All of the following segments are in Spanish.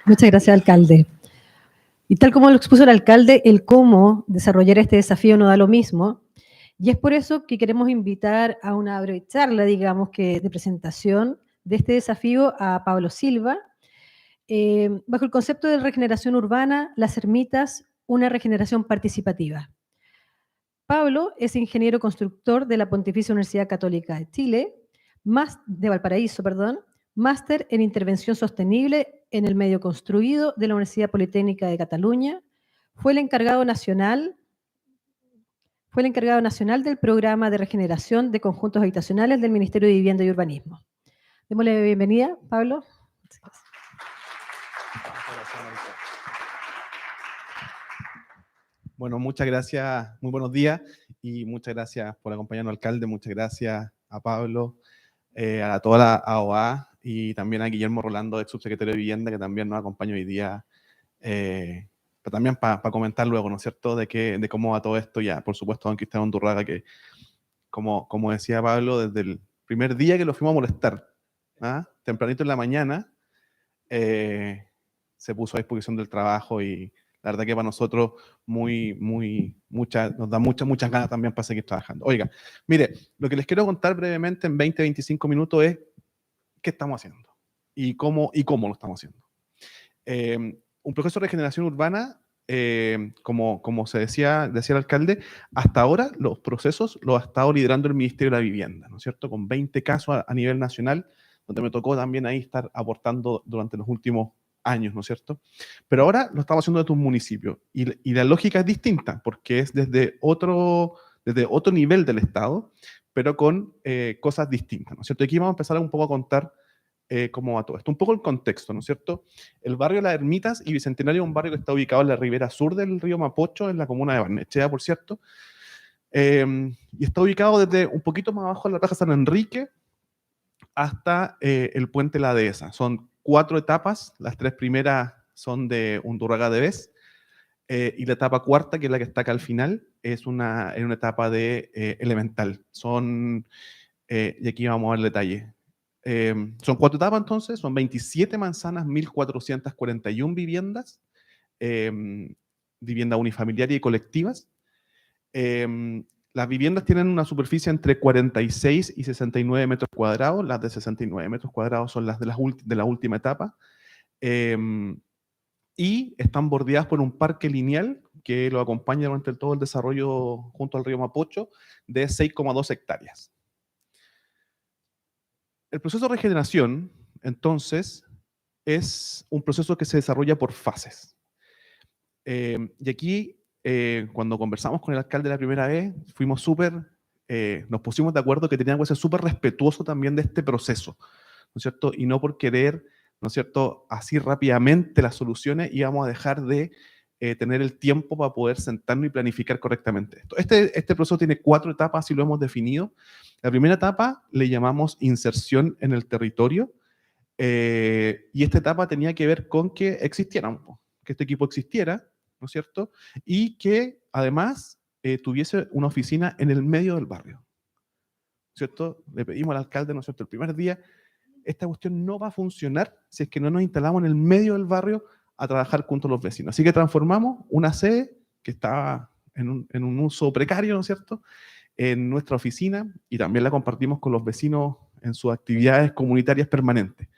Muchas gracias, alcalde. Y tal como lo expuso el alcalde, el cómo desarrollar este desafío no da lo mismo. Y es por eso que queremos invitar a una breve charla, digamos, que de presentación de este desafío a Pablo Silva, bajo el concepto de regeneración urbana, las ermitas, una regeneración participativa. Pablo es ingeniero constructor de la Pontificia Universidad Católica de Chile, de Valparaíso, perdón, máster en intervención sostenible en el medio construido de la Universidad Politécnica de Cataluña, fue el encargado nacional, del programa de regeneración de conjuntos habitacionales del Ministerio de Vivienda y Urbanismo. Démosle la bienvenida, Pablo. Muchas gracias. Bueno, muchas gracias, muy buenos días y muchas gracias por acompañarnos, alcalde. Muchas gracias a Pablo, a toda la AOA y también a Guillermo Rolando, ex subsecretario de Vivienda, que también nos acompaña hoy día, pero también para comentar luego, ¿no es cierto?, de cómo va todo esto ya. Por supuesto, don Cristian Undurraga, que como decía Pablo, desde el primer día que lo fuimos a molestar, tempranito en la mañana, se puso a disposición del trabajo y la verdad que para nosotros nos da muchas ganas también para seguir trabajando. Oiga, mire, lo que les quiero contar brevemente en 20-25 minutos es qué estamos haciendo y cómo lo estamos haciendo. Un proceso de regeneración urbana, como se decía el alcalde, hasta ahora los procesos los ha estado liderando el Ministerio de la Vivienda, ¿no es cierto?, con 20 casos a nivel nacional, donde me tocó también ahí estar aportando durante los últimos años, ¿no es cierto? Pero ahora lo estamos haciendo desde un municipio y la lógica es distinta porque es desde otro nivel del Estado, pero con cosas distintas, ¿no es cierto? Aquí vamos a empezar un poco a contar cómo va todo esto. Un poco el contexto, ¿no es cierto? El barrio Las Ermitas y Bicentenario es un barrio que está ubicado en la ribera sur del río Mapocho, en la comuna de Barnechea, por cierto, y está ubicado desde un poquito más abajo de la Plaza San Enrique hasta el puente La Dehesa. Son 4 etapas, las 3 primeras son de Undurraga de Bes, y la etapa cuarta, que es la que está acá al final, es una etapa de Elemental. Y aquí vamos a ver el detalle. Son 4 etapas entonces, son 27 manzanas, 1.441 viviendas, viviendas unifamiliares y colectivas. Las viviendas tienen una superficie entre 46 y 69 metros cuadrados. Las de 69 metros cuadrados son las de la última etapa. Y están bordeadas por un parque lineal que lo acompaña durante todo el desarrollo junto al río Mapocho de 6,2 hectáreas. El proceso de regeneración, entonces, es un proceso que se desarrolla por fases. Y aquí, cuando conversamos con el alcalde la primera vez, nos pusimos de acuerdo que teníamos que ser súper respetuosos también de este proceso, ¿no es cierto? Y no por querer, ¿no es cierto?, así rápidamente las soluciones íbamos a dejar de tener el tiempo para poder sentarnos y planificar correctamente esto. Este proceso tiene 4 etapas, así lo hemos definido. La primera etapa le llamamos inserción en el territorio, y esta etapa tenía que ver con que que este equipo existiera, ¿no es cierto? Y que además tuviese una oficina en el medio del barrio, ¿cierto? Le pedimos al alcalde, ¿no es cierto?, el primer día, esta cuestión no va a funcionar si es que no nos instalamos en el medio del barrio a trabajar junto a los vecinos. Así que transformamos una sede que estaba en un uso precario, ¿no es cierto?, en nuestra oficina, y también la compartimos con los vecinos en sus actividades comunitarias permanentes.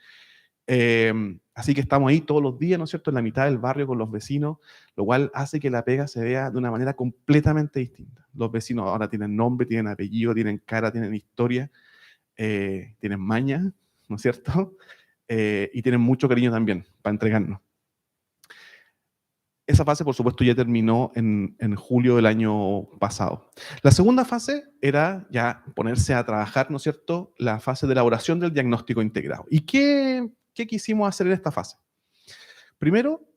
Así que estamos ahí todos los días, ¿no es cierto?, en la mitad del barrio con los vecinos, lo cual hace que la pega se vea de una manera completamente distinta. Los vecinos ahora tienen nombre, tienen apellido, tienen cara, tienen historia, tienen maña, ¿no es cierto? Y tienen mucho cariño también para entregarnos. Esa fase, por supuesto, ya terminó en julio del año pasado. La segunda fase era ya ponerse a trabajar, ¿no es cierto?, la fase de elaboración del diagnóstico integrado. ¿Y qué quisimos hacer en esta fase? Primero,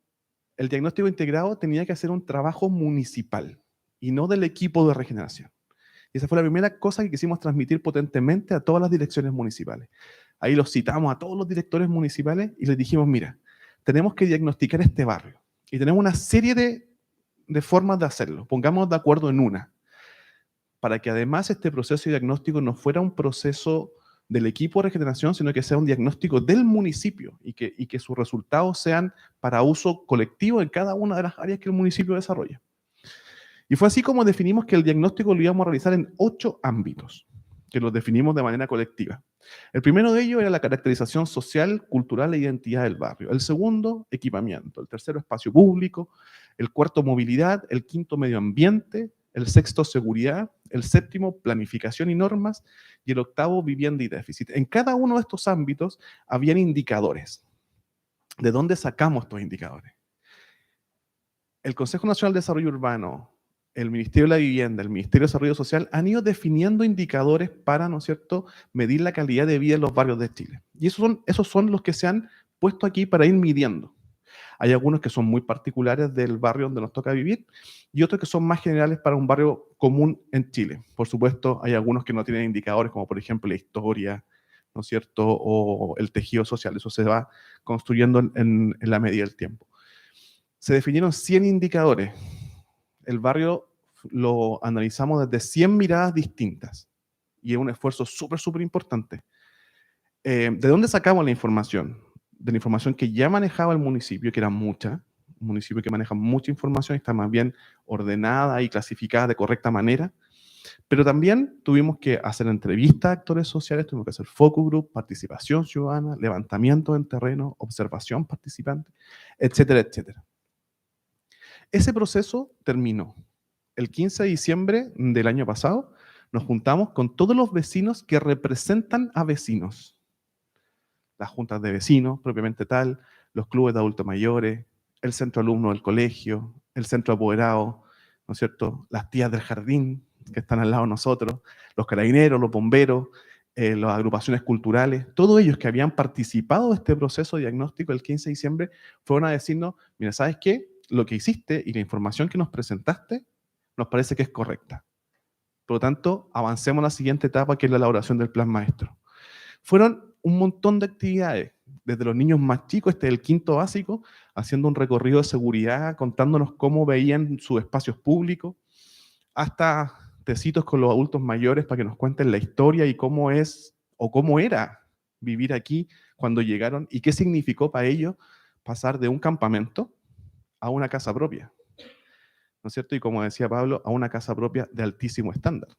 el diagnóstico integrado tenía que hacer un trabajo municipal y no del equipo de regeneración. Y esa fue la primera cosa que quisimos transmitir potentemente a todas las direcciones municipales. Ahí los citamos a todos los directores municipales y les dijimos, mira, tenemos que diagnosticar este barrio. Y tenemos una serie de formas de hacerlo. Pongámonos de acuerdo en una. Para que además este proceso de diagnóstico no fuera un proceso del equipo de regeneración, sino que sea un diagnóstico del municipio y que sus resultados sean para uso colectivo en cada una de las áreas que el municipio desarrolla. Y fue así como definimos que el diagnóstico lo íbamos a realizar en 8 ámbitos, que los definimos de manera colectiva. El primero de ellos era la caracterización social, cultural e identidad del barrio. El segundo, equipamiento. El tercero, espacio público. El cuarto, movilidad. El quinto, medio ambiente. El sexto, seguridad. El séptimo, planificación y normas. Y el octavo, vivienda y déficit. En cada uno de estos ámbitos habían indicadores. ¿De dónde sacamos estos indicadores? El Consejo Nacional de Desarrollo Urbano, el Ministerio de la Vivienda, el Ministerio de Desarrollo Social han ido definiendo indicadores para, ¿no es cierto?, medir la calidad de vida en los barrios de Chile. Y esos son los que se han puesto aquí para ir midiendo. Hay algunos que son muy particulares del barrio donde nos toca vivir y otros que son más generales para un barrio común en Chile. Por supuesto, hay algunos que no tienen indicadores, como por ejemplo la historia, ¿no es cierto?, o el tejido social. Eso se va construyendo en la medida del tiempo. Se definieron 100 indicadores. El barrio lo analizamos desde 100 miradas distintas y es un esfuerzo súper importante. ¿De dónde sacamos la información? De la información que ya manejaba el municipio, que era mucha, un municipio que maneja mucha información, está más bien ordenada y clasificada de correcta manera, pero también tuvimos que hacer entrevistas a actores sociales, tuvimos que hacer focus group, participación ciudadana, levantamiento en terreno, observación participante, etcétera, etcétera. Ese proceso terminó. El 15 de diciembre del año pasado nos juntamos con todos los vecinos que representan a vecinos. Las juntas de vecinos, propiamente tal, los clubes de adultos mayores, el centro alumno del colegio, el centro apoderado, ¿no es cierto?, las tías del jardín que están al lado de nosotros, los carabineros, los bomberos, las agrupaciones culturales, todos ellos que habían participado de este proceso diagnóstico el 15 de diciembre fueron a decirnos, mira, ¿sabes qué? Lo que hiciste y la información que nos presentaste nos parece que es correcta. Por lo tanto, avancemos a la siguiente etapa, que es la elaboración del plan maestro. Fueron un montón de actividades, desde los niños más chicos, el quinto básico, haciendo un recorrido de seguridad, contándonos cómo veían sus espacios públicos, hasta tecitos con los adultos mayores para que nos cuenten la historia y cómo es o cómo era vivir aquí cuando llegaron y qué significó para ellos pasar de un campamento a una casa propia, ¿no es cierto? Y como decía Pablo, a una casa propia de altísimo estándar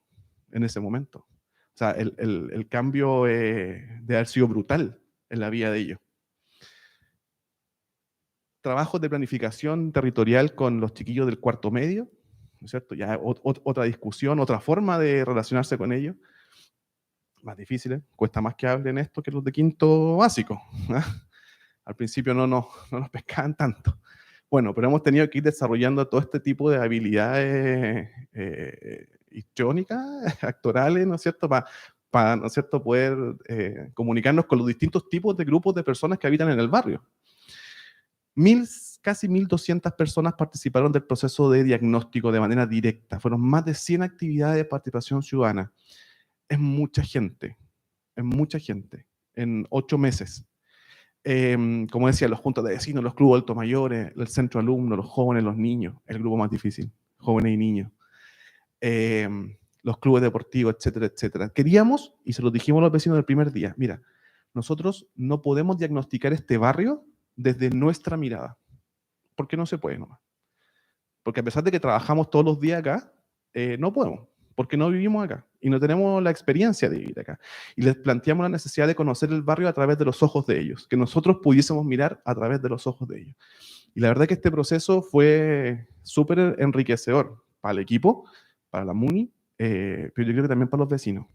en ese momento. O sea, el cambio de haber sido brutal en la vida de ellos. Trabajos de planificación territorial con los chiquillos del cuarto medio, ¿no es cierto? Ya otra discusión, otra forma de relacionarse con ellos. Más difíciles, cuesta más que hablen esto que los de quinto básico. ¿Ah? Al principio no nos pescaban tanto. Bueno, pero hemos tenido que ir desarrollando todo este tipo de habilidades histriónicas, actorales, ¿no es cierto?, para ¿no es cierto?, poder comunicarnos con los distintos tipos de grupos de personas que habitan en el barrio. Casi 1.200 personas participaron del proceso de diagnóstico de manera directa. Fueron más de 100 actividades de participación ciudadana. Es mucha gente en 8 meses. Como decía, los juntas de vecinos, los clubes altos mayores, el centro alumno, los jóvenes, los niños, el grupo más difícil, jóvenes y niños, los clubes deportivos, etcétera, etcétera. Queríamos, y se lo dijimos a los vecinos del primer día, mira, nosotros no podemos diagnosticar este barrio desde nuestra mirada, porque no se puede nomás. Porque a pesar de que trabajamos todos los días acá, no podemos, porque no vivimos acá y no tenemos la experiencia de vivir acá. Y les planteamos la necesidad de conocer el barrio a través de los ojos de ellos, que nosotros pudiésemos mirar a través de los ojos de ellos. Y la verdad que este proceso fue súper enriquecedor para el equipo, para la MUNI, pero yo creo que también para los vecinos.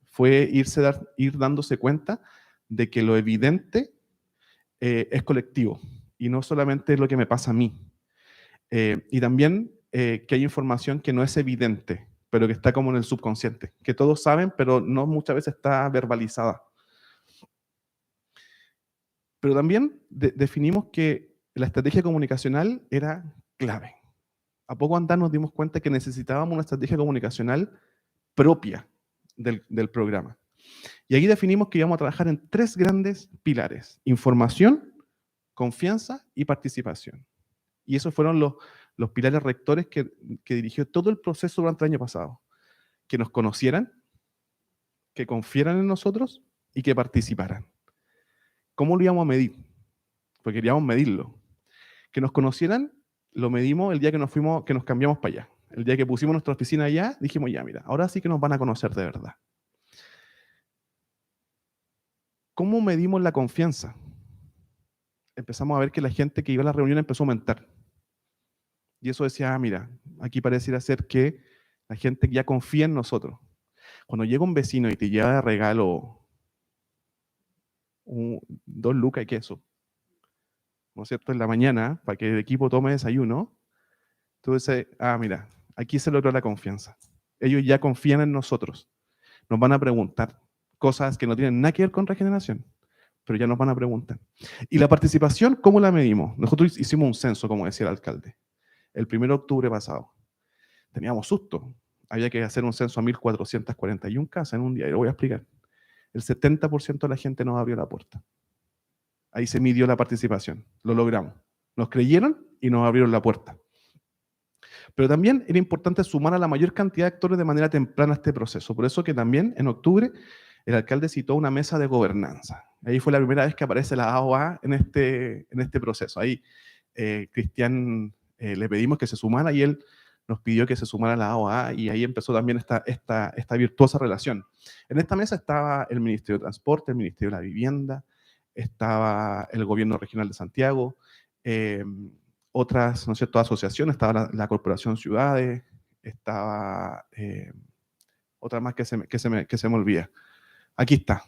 Fue ir dándose cuenta de que lo evidente es colectivo y no solamente es lo que me pasa a mí. Y también que hay información que no es evidente, pero que está como en el subconsciente, que todos saben, pero no muchas veces está verbalizada. Pero también definimos que la estrategia comunicacional era clave. A poco andar nos dimos cuenta que necesitábamos una estrategia comunicacional propia del programa. Y aquí definimos que íbamos a trabajar en 3 grandes pilares: información, confianza y participación. Y esos fueron los pilares rectores que dirigió todo el proceso durante el año pasado. Que nos conocieran, que confiaran en nosotros y que participaran. ¿Cómo lo íbamos a medir? Porque queríamos medirlo. Que nos conocieran, lo medimos el día que nos fuimos, que nos cambiamos para allá. El día que pusimos nuestra oficina allá, dijimos, ya, mira, ahora sí que nos van a conocer de verdad. ¿Cómo medimos la confianza? Empezamos a ver que la gente que iba a la reunión empezó a aumentar. Y eso decía, mira, aquí pareciera ser que la gente ya confía en nosotros. Cuando llega un vecino y te lleva de regalo 2 lucas de queso, ¿no es cierto?, en la mañana, para que el equipo tome desayuno, tú dices, mira, aquí se logró la confianza. Ellos ya confían en nosotros. Nos van a preguntar cosas que no tienen nada que ver con regeneración, pero ya nos van a preguntar. Y la participación, ¿cómo la medimos? Nosotros hicimos un censo, como decía el alcalde, el 1 de octubre pasado. Teníamos susto. Había que hacer un censo a 1.441 casas en un día, y lo voy a explicar. El 70% de la gente nos abrió la puerta. Ahí se midió la participación. Lo logramos. Nos creyeron y nos abrieron la puerta. Pero también era importante sumar a la mayor cantidad de actores de manera temprana a este proceso. Por eso que también en octubre el alcalde citó una mesa de gobernanza. Ahí fue la primera vez que aparece la AOA en este proceso. Ahí Cristian le pedimos que se sumara y él nos pidió que se sumara a la AOA y ahí empezó también esta virtuosa relación. En esta mesa estaba el Ministerio de Transporte, el Ministerio de la Vivienda, estaba el Gobierno Regional de Santiago, otras, ¿no es cierto?, asociaciones, estaba la Corporación Ciudades, estaba otra más que se me olvida. Aquí está.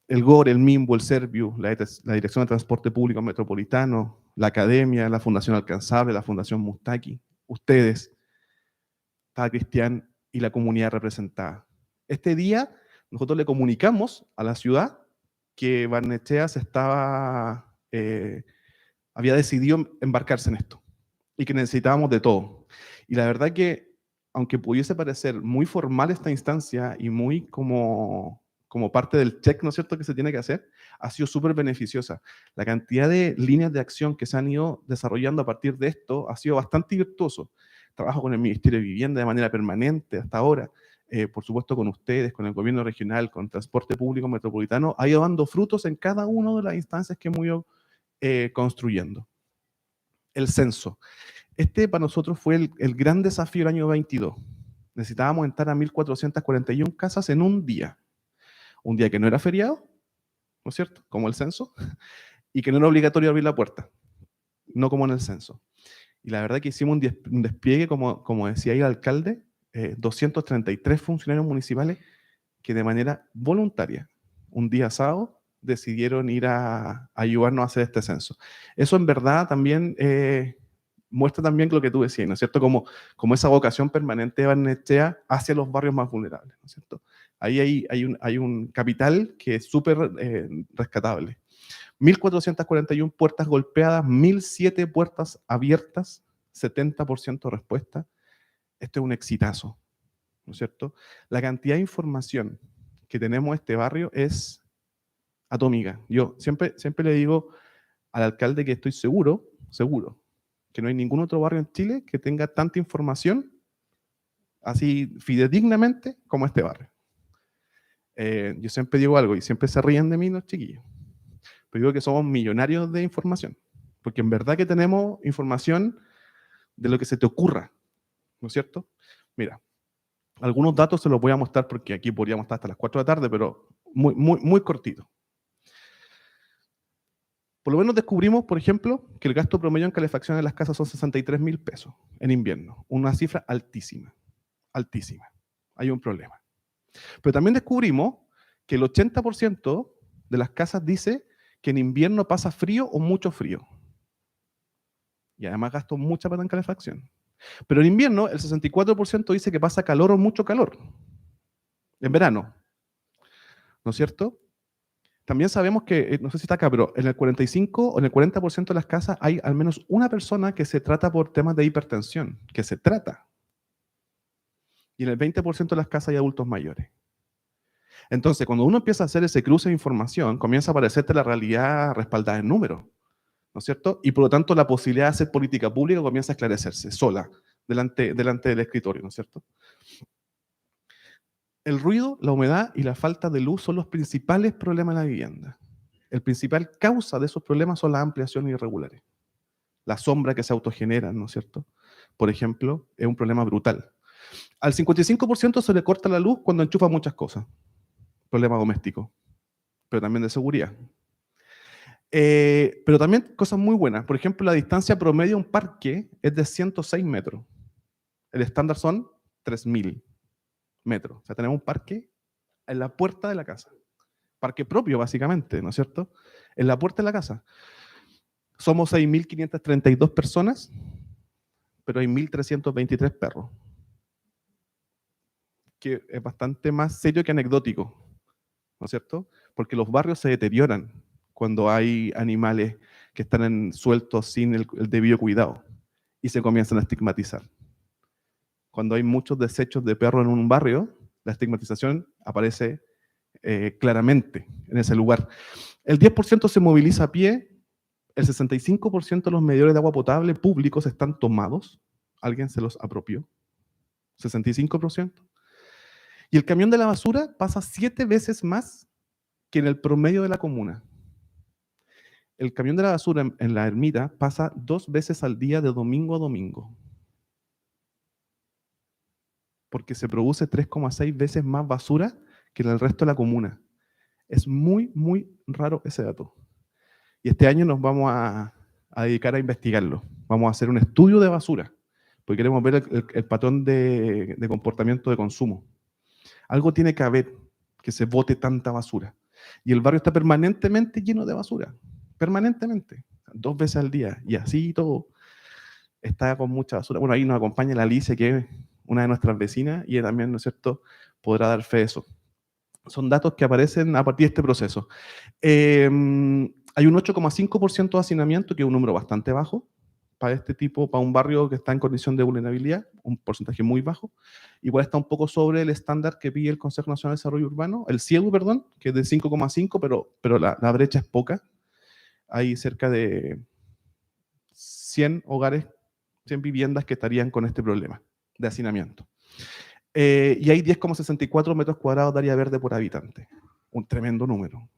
El GOR, el MIMBO, el Serviu, la Dirección de Transporte Público Metropolitano, la Academia, la Fundación Alcanzable, la Fundación Mustaki, ustedes, estaba Cristian y la comunidad representada. Este día nosotros le comunicamos a la ciudad que Barnechea había decidido embarcarse en esto y que necesitábamos de todo. Y la verdad que, aunque pudiese parecer muy formal esta instancia y muy como parte del check, ¿no es cierto?, que se tiene que hacer, ha sido súper beneficiosa. La cantidad de líneas de acción que se han ido desarrollando a partir de esto ha sido bastante virtuoso. Trabajo con el Ministerio de Vivienda de manera permanente hasta ahora, por supuesto con ustedes, con el gobierno regional, con transporte público metropolitano, ha ido dando frutos en cada una de las instancias que hemos ido construyendo. El censo. Este para nosotros fue el gran desafío del año 22. Necesitábamos entrar a 1.441 casas en un día. Un día que no era feriado, ¿no es cierto?, como el censo, y que no era obligatorio abrir la puerta, no como en el censo. Y la verdad que hicimos un despliegue, como decía ahí el alcalde, 233 funcionarios municipales que de manera voluntaria, un día sábado, decidieron ir a ayudarnos a hacer este censo. Eso en verdad también muestra también lo que tú decías, ¿no es cierto?, como esa vocación permanente de Barnechea hacia los barrios más vulnerables, ¿no es cierto? Ahí hay un capital que es súper rescatable. 1.441 puertas golpeadas, 1.007 puertas abiertas, 70% respuesta. Esto es un exitazo, ¿no es cierto? La cantidad de información que tenemos en este barrio es atómica. Yo siempre le digo al alcalde que estoy seguro, que no hay ningún otro barrio en Chile que tenga tanta información así fidedignamente como este barrio. Yo siempre digo algo y siempre se ríen de mí los chiquillos, pero digo que somos millonarios de información, porque en verdad que tenemos información de lo que se te ocurra, ¿no es cierto? Mira, algunos datos se los voy a mostrar porque aquí podríamos estar hasta las 4 de la tarde, pero muy cortito. Por lo menos descubrimos, por ejemplo, que el gasto promedio en calefacción en las casas son 63.000 pesos en invierno, una cifra altísima, altísima. Hay un problema. Pero también descubrimos que el 80% de las casas dice que en invierno pasa frío o mucho frío. Y además gasto mucha plata en calefacción. Pero en invierno el 64% dice que pasa calor o mucho calor. En verano. ¿No es cierto? También sabemos que, no sé si está acá, pero en el 45 o en el 40% de las casas hay al menos una persona que se trata por temas de hipertensión, que se trata. Y en el 20% de las casas hay adultos mayores. Entonces, cuando uno empieza a hacer ese cruce de información, comienza a aparecerte la realidad respaldada en números, ¿no es cierto? Y por lo tanto, la posibilidad de hacer política pública comienza a esclarecerse sola, delante del escritorio, ¿no es cierto? El ruido, la humedad y la falta de luz son los principales problemas de la vivienda. El principal causa de esos problemas son las ampliaciones irregulares. la sombra que se autogeneran, ¿no es cierto? Por ejemplo, es un problema brutal. Al 55% se le corta la luz cuando enchufa muchas cosas. Problema doméstico, pero también de seguridad. Pero también cosas muy buenas. Por ejemplo, la distancia promedio de un parque es de 106 metros. El estándar son 3.000 metros. O sea, tenemos un parque en la puerta de la casa. Parque propio, básicamente, ¿no es cierto? En la puerta de la casa. Somos 6.532 personas, pero hay 1.323 perros. Que es bastante más serio que anecdótico, ¿no es cierto? Porque los barrios se deterioran cuando hay animales que están sueltos sin el debido cuidado y se comienzan a estigmatizar. Cuando hay muchos desechos de perros en un barrio, la estigmatización aparece claramente en ese lugar. El 10% se moviliza a pie, el 65% de los medidores de agua potable públicos están tomados, alguien se los apropió, 65%. Y el camión de la basura pasa 7 veces más que en el promedio de la comuna. El camión de la basura en la ermita pasa 2 veces al día de domingo a domingo. Porque se produce 3,6 veces más basura que en el resto de la comuna. Es muy, muy raro ese dato. Y este año nos vamos a dedicar a investigarlo. Vamos a hacer un estudio de basura, porque queremos ver el patrón de comportamiento de consumo. Algo tiene que haber que se bote tanta basura. Y el barrio está permanentemente lleno de basura. Permanentemente. 2 veces al día. Y así todo está con mucha basura. Bueno, ahí nos acompaña la Alicia, que es una de nuestras vecinas, y ella también, ¿no es cierto?, podrá dar fe de eso. Son datos que aparecen a partir de este proceso. Hay un 8,5% de hacinamiento, que es un número bastante bajo para este tipo, para un barrio que está en condición de vulnerabilidad, un porcentaje muy bajo. Igual está un poco sobre el estándar que pide el Consejo Nacional de Desarrollo Urbano, el CIEDU, perdón, que es de 5,5, pero la brecha es poca. Hay cerca de 100 hogares, 100 viviendas que estarían con este problema de hacinamiento. Y hay 10,64 metros cuadrados de área verde por habitante. Un tremendo número,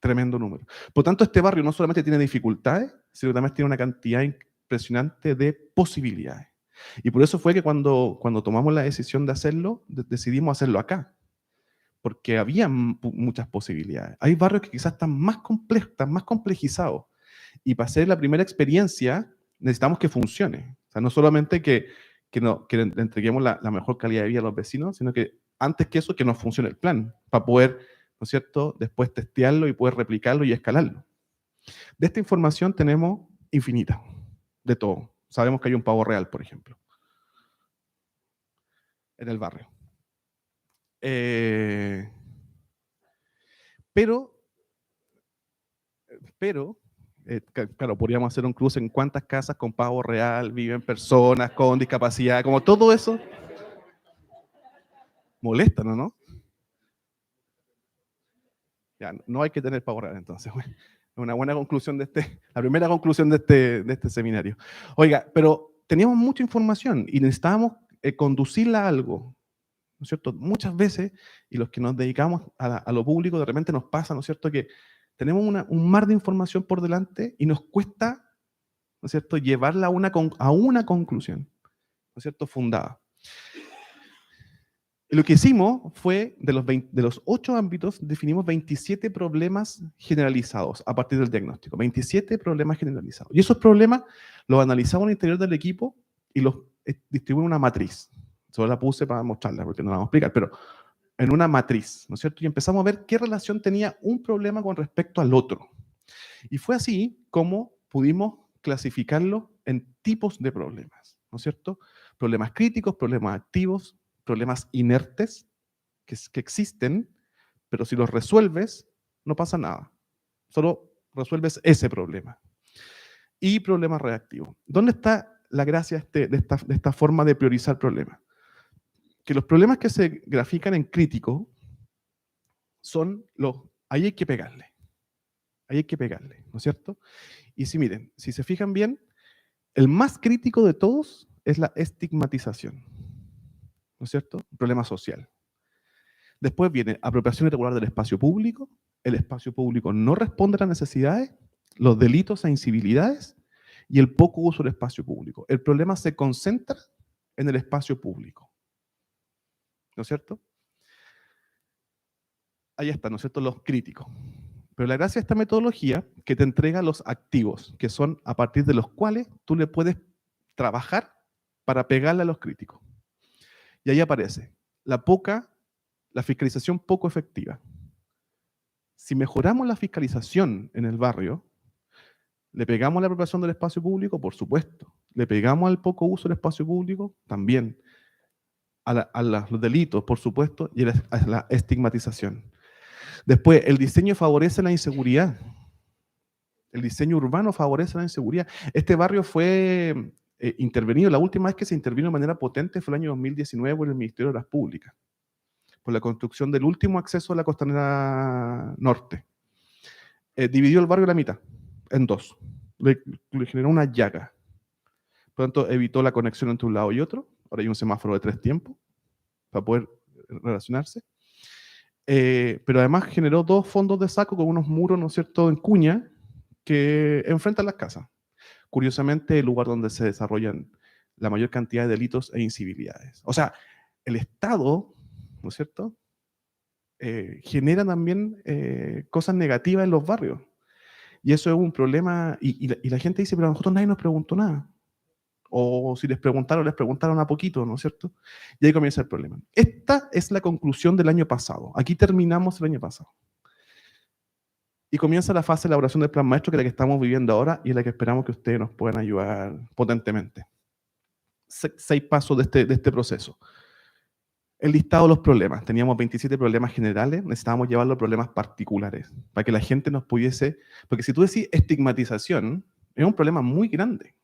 tremendo número. Por tanto, este barrio no solamente tiene dificultades, sino que también tiene una cantidad impresionante de posibilidades. Y por eso fue que cuando tomamos la decisión de hacerlo, decidimos hacerlo acá, porque había muchas posibilidades. Hay barrios que quizás están más complejos, están más complejizados, y para hacer la primera experiencia necesitamos que funcione. O sea, no solamente que le entreguemos la mejor calidad de vida a los vecinos, sino que antes que eso, que nos funcione el plan, para poder, ¿no es cierto?, después testearlo y poder replicarlo y escalarlo. De esta información tenemos infinita, de todo. Sabemos que hay un pavo real, por ejemplo, en el barrio. Pero, claro, podríamos hacer un cruce en cuántas casas con pavo real viven personas con discapacidad, como todo eso molesta, ¿no? Ya, no hay que tener pavo real, entonces. Bueno, una buena conclusión la primera conclusión de este seminario. Oiga, pero teníamos mucha información y necesitábamos conducirla a algo, ¿no es cierto? Muchas veces, y los que nos dedicamos a lo público, de repente nos pasa, ¿no es cierto?, que tenemos un mar de información por delante y nos cuesta, ¿no es cierto?, llevarla a una conclusión, ¿no es cierto?, fundada. Y lo que hicimos fue, de los 8 ámbitos, definimos 27 problemas generalizados a partir del diagnóstico. 27 problemas generalizados. Y esos problemas los analizamos al interior del equipo y los distribuimos en una matriz. Solo la puse para mostrarla, porque no la vamos a explicar, pero en una matriz, ¿no es cierto? Y empezamos a ver qué relación tenía un problema con respecto al otro. Y fue así como pudimos clasificarlo en tipos de problemas, ¿no es cierto? Problemas críticos, problemas activos, problemas inertes que existen, pero si los resuelves, no pasa nada. Solo resuelves ese problema. Y problemas reactivos. ¿Dónde está la gracia de esta forma de priorizar problemas? Que los problemas que se grafican en crítico son ahí hay que pegarle. Ahí hay que pegarle, ¿no es cierto? Y si miren, si se fijan bien, el más crítico de todos es la estigmatización, ¿no es cierto? Un problema social. Después viene apropiación irregular del espacio público, el espacio público no responde a las necesidades, los delitos e incivilidades y el poco uso del espacio público. El problema se concentra en el espacio público. ¿No es cierto? Ahí está, ¿no es cierto? Los críticos. Pero la gracia de esta metodología que te entrega los activos, que son a partir de los cuales tú le puedes trabajar para pegarle a los críticos. Y ahí aparece la fiscalización poco efectiva. Si mejoramos la fiscalización en el barrio, ¿le pegamos a la apropiación del espacio público? Por supuesto. ¿Le pegamos al poco uso del espacio público? También. A los delitos, por supuesto, y a la estigmatización. Después, el diseño favorece la inseguridad. El diseño urbano favorece la inseguridad. Este barrio fue intervenido, la última vez que se intervino de manera potente fue el año 2019 por el Ministerio de las Públicas, por la construcción del último acceso a la Costanera Norte. Dividió el barrio a la mitad, en dos. Le generó una llaga. Por lo tanto, evitó la conexión entre un lado y otro. Ahora hay un semáforo de 3 tiempos para poder relacionarse. Pero además generó 2 fondos de saco con unos muros, ¿no es cierto?, en cuña, que enfrentan las casas. Curiosamente, el lugar donde se desarrollan la mayor cantidad de delitos e incivilidades. O sea, el Estado, ¿no es cierto?, genera también cosas negativas en los barrios. Y eso es un problema, y la gente dice, pero a nosotros nadie nos preguntó nada. O si les preguntaron a poquito, ¿no es cierto? Y ahí comienza el problema. Esta es la conclusión del año pasado. Aquí terminamos el año pasado. Y comienza la fase de elaboración del plan maestro, que es la que estamos viviendo ahora y es la que esperamos que ustedes nos puedan ayudar potentemente. 6 pasos de este proceso. El listado de los problemas. Teníamos 27 problemas generales, necesitábamos llevarlo a problemas particulares, para que la gente nos pudiese... Porque si tú decís estigmatización, es un problema muy grande,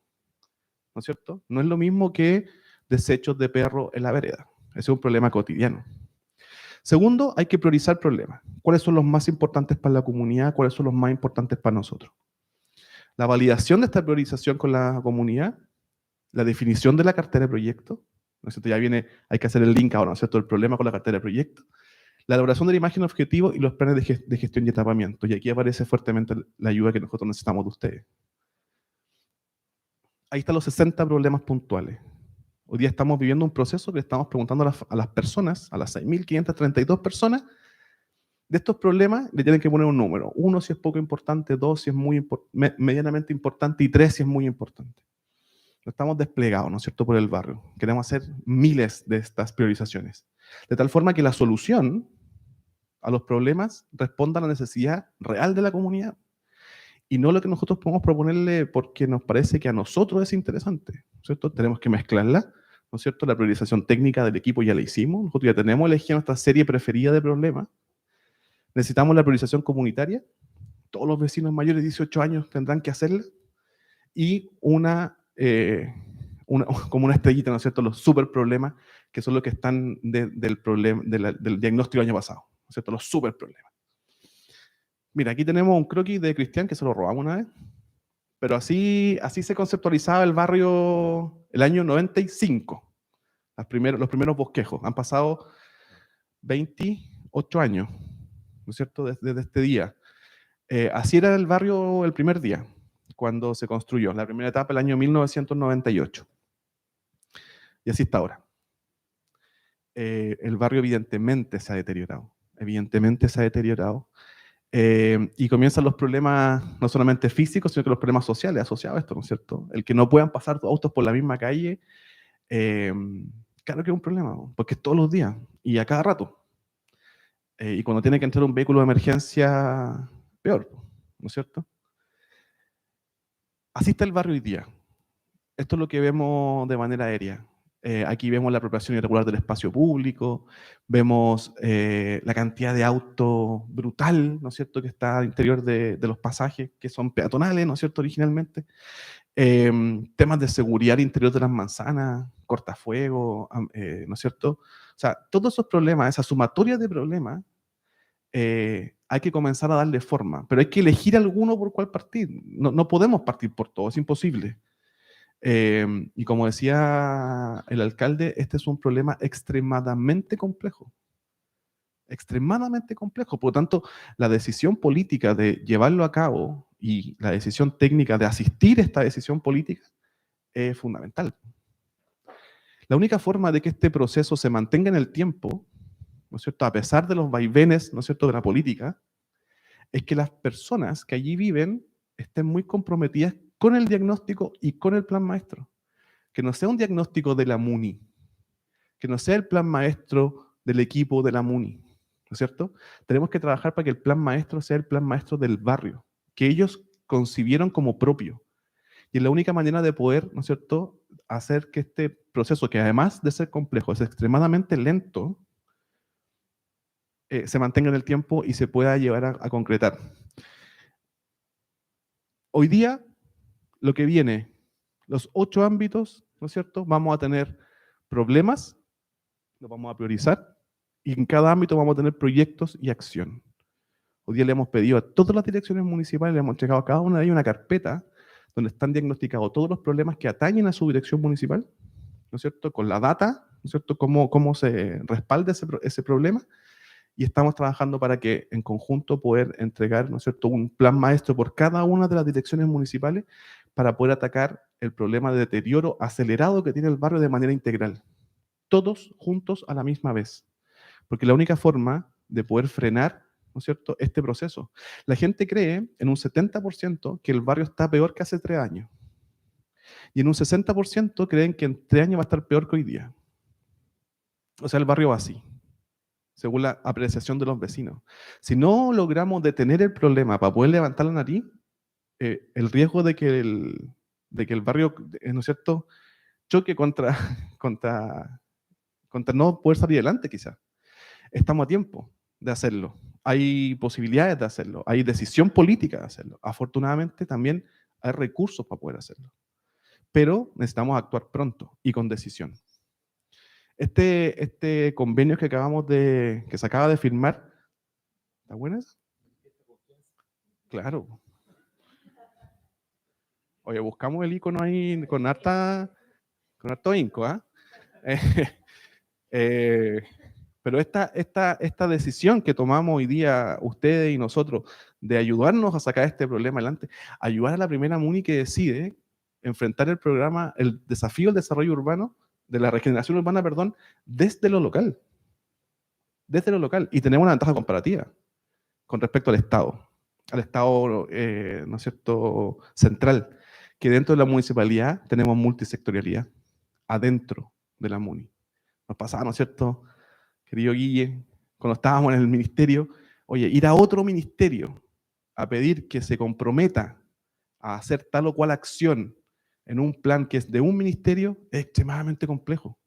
¿no es cierto? No es lo mismo que desechos de perro en la vereda. Ese es un problema cotidiano. Segundo, hay que priorizar problemas. ¿Cuáles son los más importantes para la comunidad? ¿Cuáles son los más importantes para nosotros? La validación de esta priorización con la comunidad, la definición de la cartera de proyecto, ¿no es cierto? Ya viene, hay que hacer el link ahora, ¿no es cierto? El problema con la cartera de proyecto, la elaboración de la imagen objetivo y los planes de gestión y etapamiento. Y aquí aparece fuertemente la ayuda que nosotros necesitamos de ustedes. Ahí están los 60 problemas puntuales. Hoy día estamos viviendo un proceso que estamos preguntando a las personas, a las 6.532 personas, de estos problemas le tienen que poner un número. 1 si es poco importante, 2 si es medianamente importante y 3 si es muy importante. Estamos desplegados, ¿no es cierto?, por el barrio. Queremos hacer miles de estas priorizaciones. De tal forma que la solución a los problemas responda a la necesidad real de la comunidad. Y no lo que nosotros podemos proponerle porque nos parece que a nosotros es interesante, ¿no es cierto? Tenemos que mezclarla, ¿no es cierto? La priorización técnica del equipo ya la hicimos. Nosotros ya tenemos elegida nuestra serie preferida de problemas. Necesitamos la priorización comunitaria. Todos los vecinos mayores de 18 años tendrán que hacerla. Y como una estrellita, ¿no es cierto?, los super problemas, que son los que están del diagnóstico del año pasado, ¿no es cierto?, los super problemas. Mira, aquí tenemos un croquis de Cristian, que se lo robamos una vez, pero así se conceptualizaba el barrio el año 95, los primeros bosquejos. Han pasado 28 años, ¿no es cierto?, desde este día. Así era el barrio el primer día, cuando se construyó, la primera etapa, el año 1998. Y así está ahora. El barrio evidentemente se ha deteriorado, y comienzan los problemas no solamente físicos, sino que los problemas sociales asociados a esto, ¿no es cierto? El que no puedan pasar autos por la misma calle, claro que es un problema, porque es todos los días y a cada rato. Y cuando tiene que entrar un vehículo de emergencia, peor, ¿no es cierto? Así está el barrio hoy día. Esto es lo que vemos de manera aérea. Aquí vemos la apropiación irregular del espacio público, vemos la cantidad de autos brutal, ¿no es cierto?, que está al interior de los pasajes, que son peatonales, ¿no es cierto?, originalmente. Temas de seguridad al interior de las manzanas, cortafuegos, ¿no es cierto? O sea, todos esos problemas, esa sumatoria de problemas, hay que comenzar a darle forma, pero hay que elegir alguno por cuál partir. No podemos partir por todo, es imposible. Y como decía el alcalde, este es un problema extremadamente complejo. extremadamente complejo. Por lo tanto, la decisión política de llevarlo a cabo y la decisión técnica de asistir a esta decisión política es fundamental. La única forma de que este proceso se mantenga en el tiempo, ¿no es cierto?, a pesar de los vaivenes, ¿no es cierto?, de la política, es que las personas que allí viven estén muy comprometidas con el diagnóstico y con el plan maestro. Que no sea un diagnóstico de la MUNI, que no sea el plan maestro del equipo de la MUNI, ¿no es cierto? Tenemos que trabajar para que el plan maestro sea el plan maestro del barrio, que ellos concibieron como propio. Y es la única manera de poder, ¿no es cierto?, hacer que este proceso, que además de ser complejo, es extremadamente lento, se mantenga en el tiempo y se pueda llevar a concretar. Hoy día, lo que viene, los 8 ámbitos, ¿no es cierto?, vamos a tener problemas, los vamos a priorizar, y en cada ámbito vamos a tener proyectos y acción. Hoy día le hemos pedido a todas las direcciones municipales, le hemos entregado a cada una de ellas una carpeta donde están diagnosticados todos los problemas que atañen a su dirección municipal, ¿no es cierto?, con la data, ¿no es cierto?, cómo se respalda ese problema, y estamos trabajando para que en conjunto poder entregar, ¿no es cierto?, un plan maestro por cada una de las direcciones municipales para poder atacar el problema de deterioro acelerado que tiene el barrio de manera integral. Todos juntos a la misma vez. Porque la única forma de poder frenar, ¿no es cierto?, este proceso. La gente cree en un 70% que el barrio está peor que hace 3 años. Y en un 60% creen que en 3 años va a estar peor que hoy día. O sea, el barrio va así, según la apreciación de los vecinos. Si no logramos detener el problema para poder levantar la nariz, el riesgo de que el barrio, ¿no es cierto?, choque contra no poder salir adelante quizás. Estamos a tiempo de hacerlo. Hay posibilidades de hacerlo. Hay decisión política de hacerlo. Afortunadamente también hay recursos para poder hacerlo. Pero necesitamos actuar pronto y con decisión. Este convenio que se acaba de firmar, ¿está bueno eso? Claro. Oye, buscamos el icono ahí con harto inco, ¿ah? Pero esta decisión que tomamos hoy día, ustedes y nosotros, de ayudarnos a sacar este problema adelante, ayudar a la primera MUNI que decide enfrentar el desafío del desarrollo urbano, de la regeneración urbana, perdón, desde lo local. Desde lo local. Y tenemos una ventaja comparativa con respecto al Estado, ¿no es cierto?, central, que dentro de la municipalidad tenemos multisectorialidad, adentro de la MUNI. Nos pasaba, ¿no es cierto?, querido Guille, cuando estábamos en el ministerio, oye, ir a otro ministerio a pedir que se comprometa a hacer tal o cual acción en un plan que es de un ministerio es extremadamente complejo,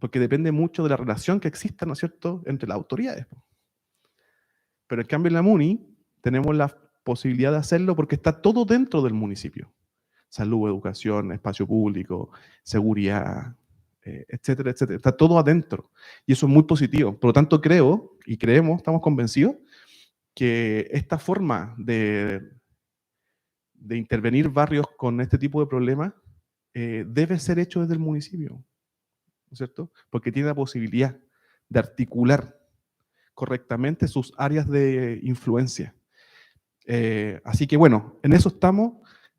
porque depende mucho de la relación que exista, ¿no es cierto?, entre las autoridades. Pero en cambio en la MUNI tenemos la posibilidad de hacerlo porque está todo dentro del municipio. Salud, educación, espacio público, seguridad, etcétera, etcétera. Está todo adentro. Y eso es muy positivo. Por lo tanto, creo y creemos, estamos convencidos, que esta forma de intervenir barrios con este tipo de problemas debe ser hecho desde el municipio, ¿no es cierto? Porque tiene la posibilidad de articular correctamente sus áreas de influencia. Así que bueno, en eso estamos.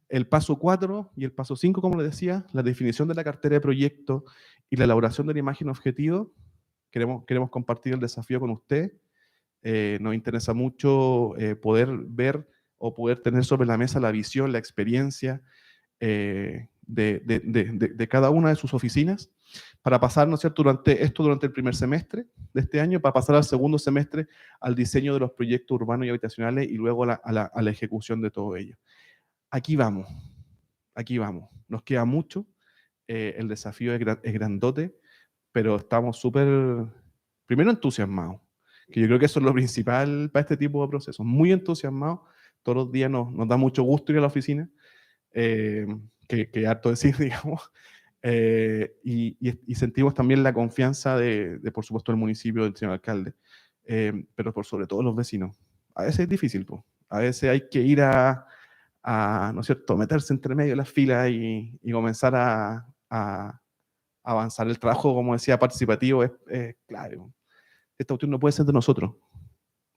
El paso 4 y el paso 5, como les decía, la definición de la cartera de proyecto y la elaboración de la imagen objetivo. Queremos compartir el desafío con usted. Nos interesa mucho poder ver o poder tener sobre la mesa la visión, la experiencia de cada una de sus oficinas para pasar, ¿no es cierto?, durante el primer semestre de este año, para pasar al segundo semestre al diseño de los proyectos urbanos y habitacionales y luego a la ejecución de todo ello. Aquí vamos. Nos queda mucho. El desafío es grandote, pero estamos primero entusiasmados, que yo creo que eso es lo principal para este tipo de procesos. Muy entusiasmados. Todos los días nos da mucho gusto ir a la oficina, que harto decir, digamos. Y sentimos también la confianza por supuesto, del municipio, del señor alcalde, pero por sobre todo los vecinos. A veces es difícil, pues. A veces hay que ir ¿no es cierto?, meterse entre medio de las filas y comenzar a avanzar. El trabajo, como decía, participativo es clave. esta cuestión no puede ser de nosotros,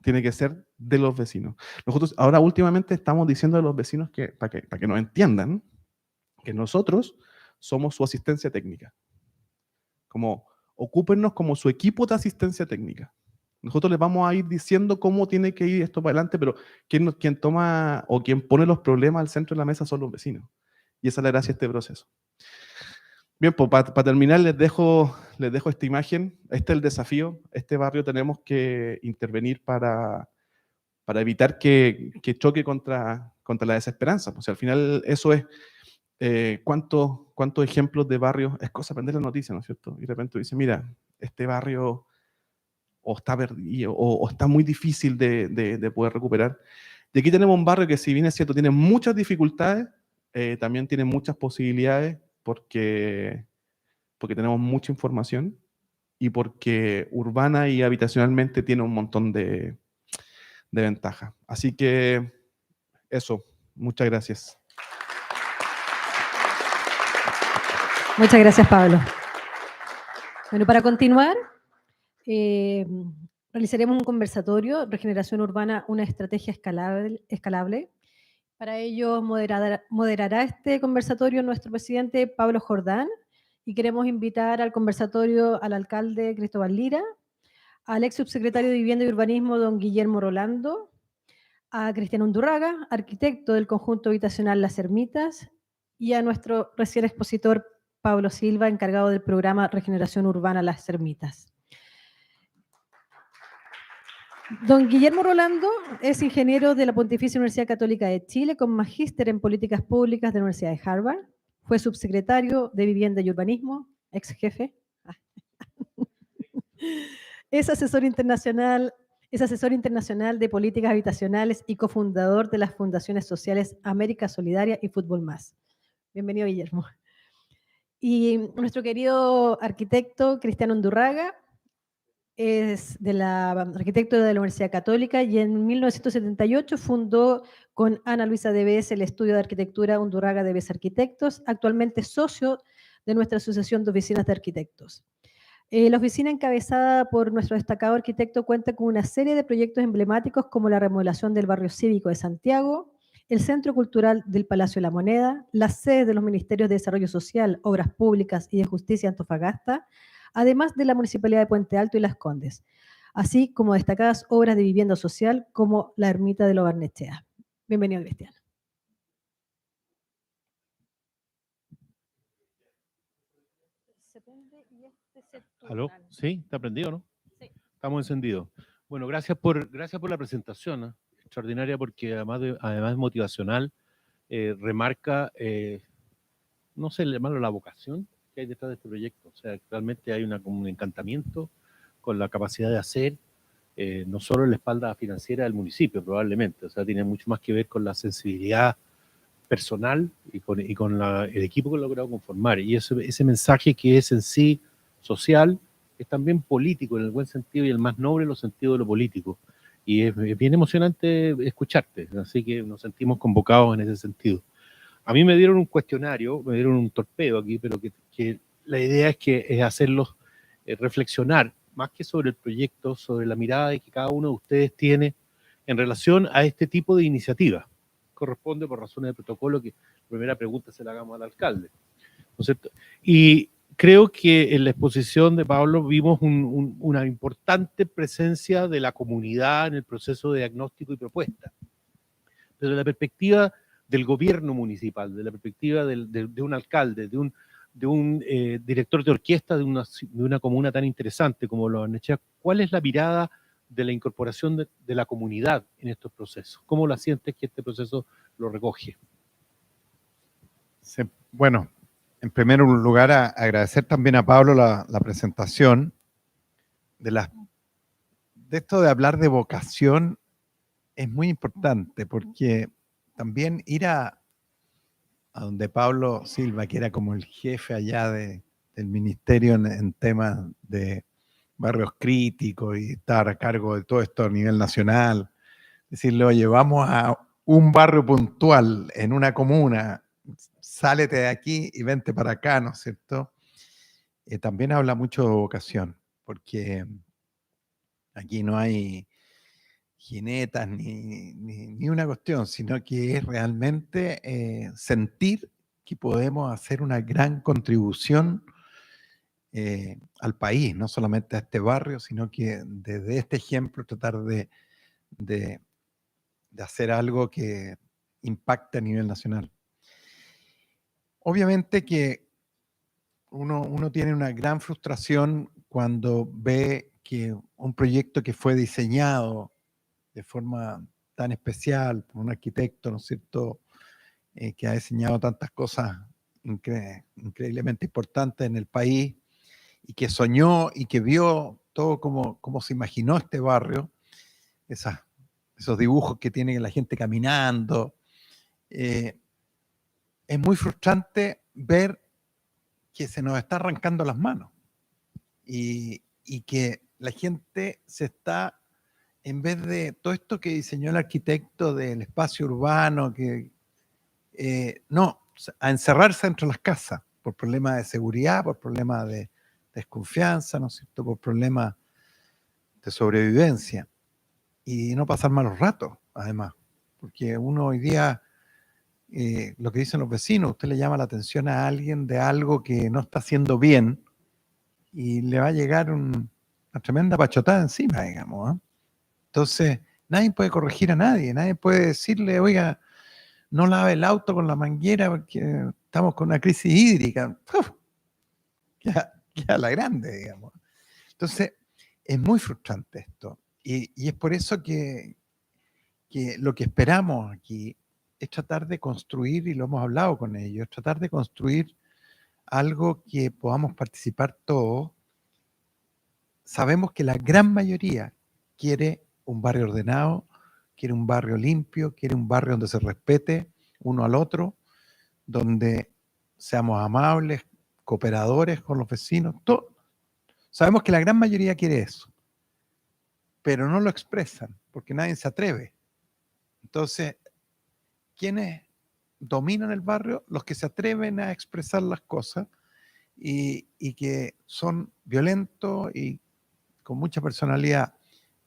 tiene que ser de los vecinos. Nosotros ahora últimamente estamos diciendo a los vecinos que, para que nos entiendan, que nosotros somos su asistencia técnica. Como, ocúpennos como su equipo de asistencia técnica. Nosotros les vamos a ir diciendo cómo tiene que ir esto para adelante, pero quien toma o quien pone los problemas al centro de la mesa son los vecinos. Y esa es la gracia de este proceso. Bien, pues para terminar les dejo esta imagen. Este es el desafío. Este barrio tenemos que intervenir para evitar que choque contra la desesperanza. Pues al final eso es cuántos ejemplos de barrios, es cosa de aprender la noticia, ¿no es cierto? Y de repente dice, mira, este barrio o está perdido o está muy difícil de poder recuperar. Y aquí tenemos un barrio que, si bien es cierto, tiene muchas dificultades, también tiene muchas posibilidades porque tenemos mucha información y porque urbana y habitacionalmente tiene un montón de ventajas. Así que eso, muchas gracias. Muchas gracias, Pablo. Bueno, para continuar, realizaremos un conversatorio, Regeneración Urbana, una estrategia escalable. Para ello moderará este conversatorio nuestro presidente Pablo Jordán, y queremos invitar al conversatorio al alcalde Cristóbal Lira, al ex subsecretario de Vivienda y Urbanismo, don Guillermo Rolando, a Cristian Undurraga, arquitecto del conjunto habitacional Las Ermitas, y a nuestro recién expositor Pablo Silva, encargado del programa Regeneración Urbana Las Ermitas. Don Guillermo Rolando es ingeniero de la Pontificia Universidad Católica de Chile, con magíster en políticas públicas de la Universidad de Harvard. Fue subsecretario de Vivienda y Urbanismo, ex jefe. Es asesor internacional de políticas habitacionales y cofundador de las fundaciones sociales América Solidaria y Fútbol Más. Bienvenido, Guillermo. Y nuestro querido arquitecto Cristian Undurraga es arquitecto de la Universidad Católica, y en 1978 fundó con Ana Luisa Debes el estudio de arquitectura Undurraga Debes Arquitectos, actualmente socio de nuestra Asociación de Oficinas de Arquitectos. La oficina, encabezada por nuestro destacado arquitecto, cuenta con una serie de proyectos emblemáticos como la remodelación del barrio cívico de Santiago, el Centro Cultural del Palacio de la Moneda, las sedes de los Ministerios de Desarrollo Social, Obras Públicas y de Justicia de Antofagasta, además de la Municipalidad de Puente Alto y Las Condes, así como destacadas obras de vivienda social como la Ermita de Lo Barnechea. Bienvenido, Cristian. ¿Aló? ¿Sí? ¿Está prendido, no? Sí. Estamos encendidos. Bueno, gracias por la presentación, ¿eh? Extraordinaria, porque además motivacional, remarca, no sé, llamarlo la vocación que hay detrás de este proyecto. O sea, realmente hay como un encantamiento con la capacidad de hacer, no solo en la espalda financiera del municipio, probablemente. O sea, tiene mucho más que ver con la sensibilidad personal y con el equipo que he logrado conformar. Y ese mensaje, que es en sí social, es también político en el buen sentido y el más noble en los sentidos de lo político. Y es bien emocionante escucharte, así que nos sentimos convocados en ese sentido. A mí me dieron un cuestionario, me dieron un torpedo aquí, pero que la idea es hacerlos reflexionar, más que sobre el proyecto, sobre la mirada que cada uno de ustedes tiene en relación a este tipo de iniciativas. Corresponde, por razones de protocolo, que la primera pregunta se la hagamos al alcalde, ¿no es cierto? Y creo que en la exposición de Pablo vimos una importante presencia de la comunidad en el proceso de diagnóstico y propuesta. Desde la perspectiva del gobierno municipal, de la perspectiva de un alcalde, de un director de orquesta de una comuna tan interesante como Lo Barnechea, ¿cuál es la mirada de la incorporación de la comunidad en estos procesos? ¿Cómo la sientes que este proceso lo recoge? Sí, bueno, en primer lugar, agradecer también a Pablo la presentación de esto de hablar de vocación. Es muy importante, porque también ir a donde Pablo Silva, que era como el jefe allá del ministerio en temas de barrios críticos y estar a cargo de todo esto a nivel nacional, decirle, oye, vamos a un barrio puntual en una comuna, sálete de aquí y vente para acá, ¿no es cierto? También habla mucho de vocación, porque Aquí no hay jinetas ni una cuestión, sino que es realmente sentir que podemos hacer una gran contribución al país, no solamente a este barrio, sino que desde este ejemplo tratar de hacer algo que impacte a nivel nacional. Obviamente que uno tiene una gran frustración cuando ve que un proyecto que fue diseñado de forma tan especial por un arquitecto, ¿no es cierto?, que ha diseñado tantas cosas increíblemente importantes en el país y que soñó y que vio todo como se imaginó este barrio, esos dibujos que tiene la gente caminando. Es muy frustrante ver que se nos está arrancando las manos y que la gente se está, en vez de todo esto que diseñó el arquitecto del espacio urbano, no, a encerrarse dentro de las casas por problemas de seguridad, por problemas de desconfianza, ¿no es cierto?, por problemas de sobrevivencia y no pasar malos ratos, además, porque uno hoy día, lo que dicen los vecinos, usted le llama la atención a alguien de algo que no está haciendo bien y le va a llegar una tremenda pachotada encima, digamos, ¿eh? Entonces, nadie puede corregir a nadie, nadie puede decirle, oiga, no lave el auto con la manguera porque estamos con una crisis hídrica. ¡Uf! Ya la grande, digamos. Entonces, es muy frustrante esto. Y es por eso que lo que esperamos aquí es tratar de construir, y lo hemos hablado con ellos, tratar de construir algo que podamos participar todos. Sabemos que la gran mayoría quiere un barrio ordenado, quiere un barrio limpio, quiere un barrio donde se respete uno al otro, donde seamos amables, cooperadores con los vecinos. Sabemos que la gran mayoría quiere eso, pero no lo expresan porque nadie se atreve. Entonces, ¿quiénes dominan el barrio? Los que se atreven a expresar las cosas y que son violentos y con mucha personalidad.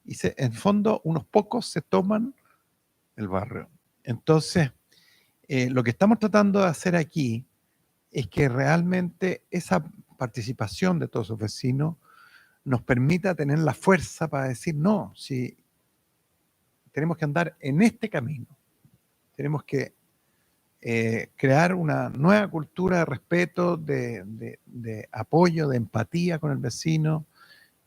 Y en fondo, unos pocos se toman el barrio. Entonces, lo que estamos tratando de hacer aquí es que realmente esa participación de todos los vecinos nos permita tener la fuerza para decir, no, si tenemos que andar en este camino, tenemos que crear una nueva cultura de respeto, de apoyo, de empatía con el vecino.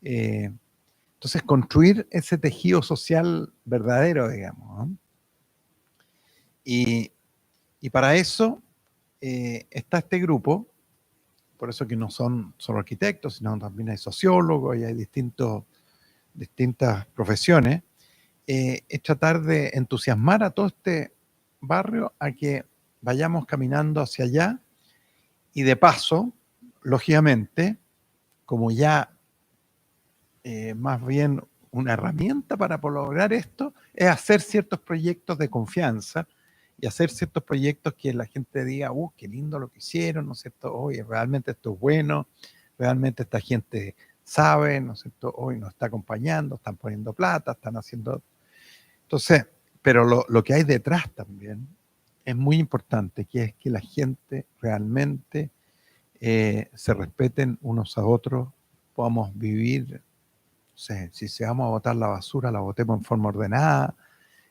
Entonces, construir ese tejido social verdadero, digamos, ¿no? Y para eso está este grupo, por eso que no son solo arquitectos, sino también hay sociólogos y hay distintas profesiones, es tratar de entusiasmar a todo este barrio a que vayamos caminando hacia allá y de paso, lógicamente, como ya más bien una herramienta para lograr esto, es hacer ciertos proyectos de confianza y hacer ciertos proyectos que la gente diga, qué lindo lo que hicieron, ¿no es cierto? Oye, realmente esto es bueno, realmente esta gente sabe, ¿no es cierto? Hoy nos está acompañando, están poniendo plata, están haciendo... Entonces, pero lo que hay detrás también es muy importante, que es que la gente realmente se respeten unos a otros, podamos vivir, no sé, si vamos a botar la basura, la botemos en forma ordenada,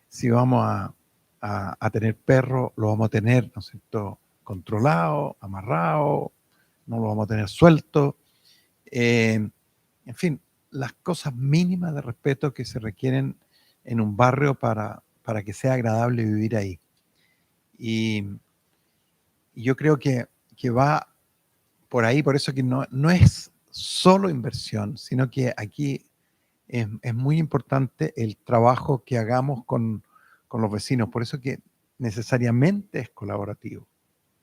si vamos a tener perros, lo vamos a tener, ¿no es cierto?, controlado, amarrado, no lo vamos a tener suelto. En fin, las cosas mínimas de respeto que se requieren en un barrio para que sea agradable vivir ahí. Y yo creo que va por ahí, por eso que no es solo inversión, sino que aquí es muy importante el trabajo que hagamos con los vecinos. Por eso que necesariamente es colaborativo.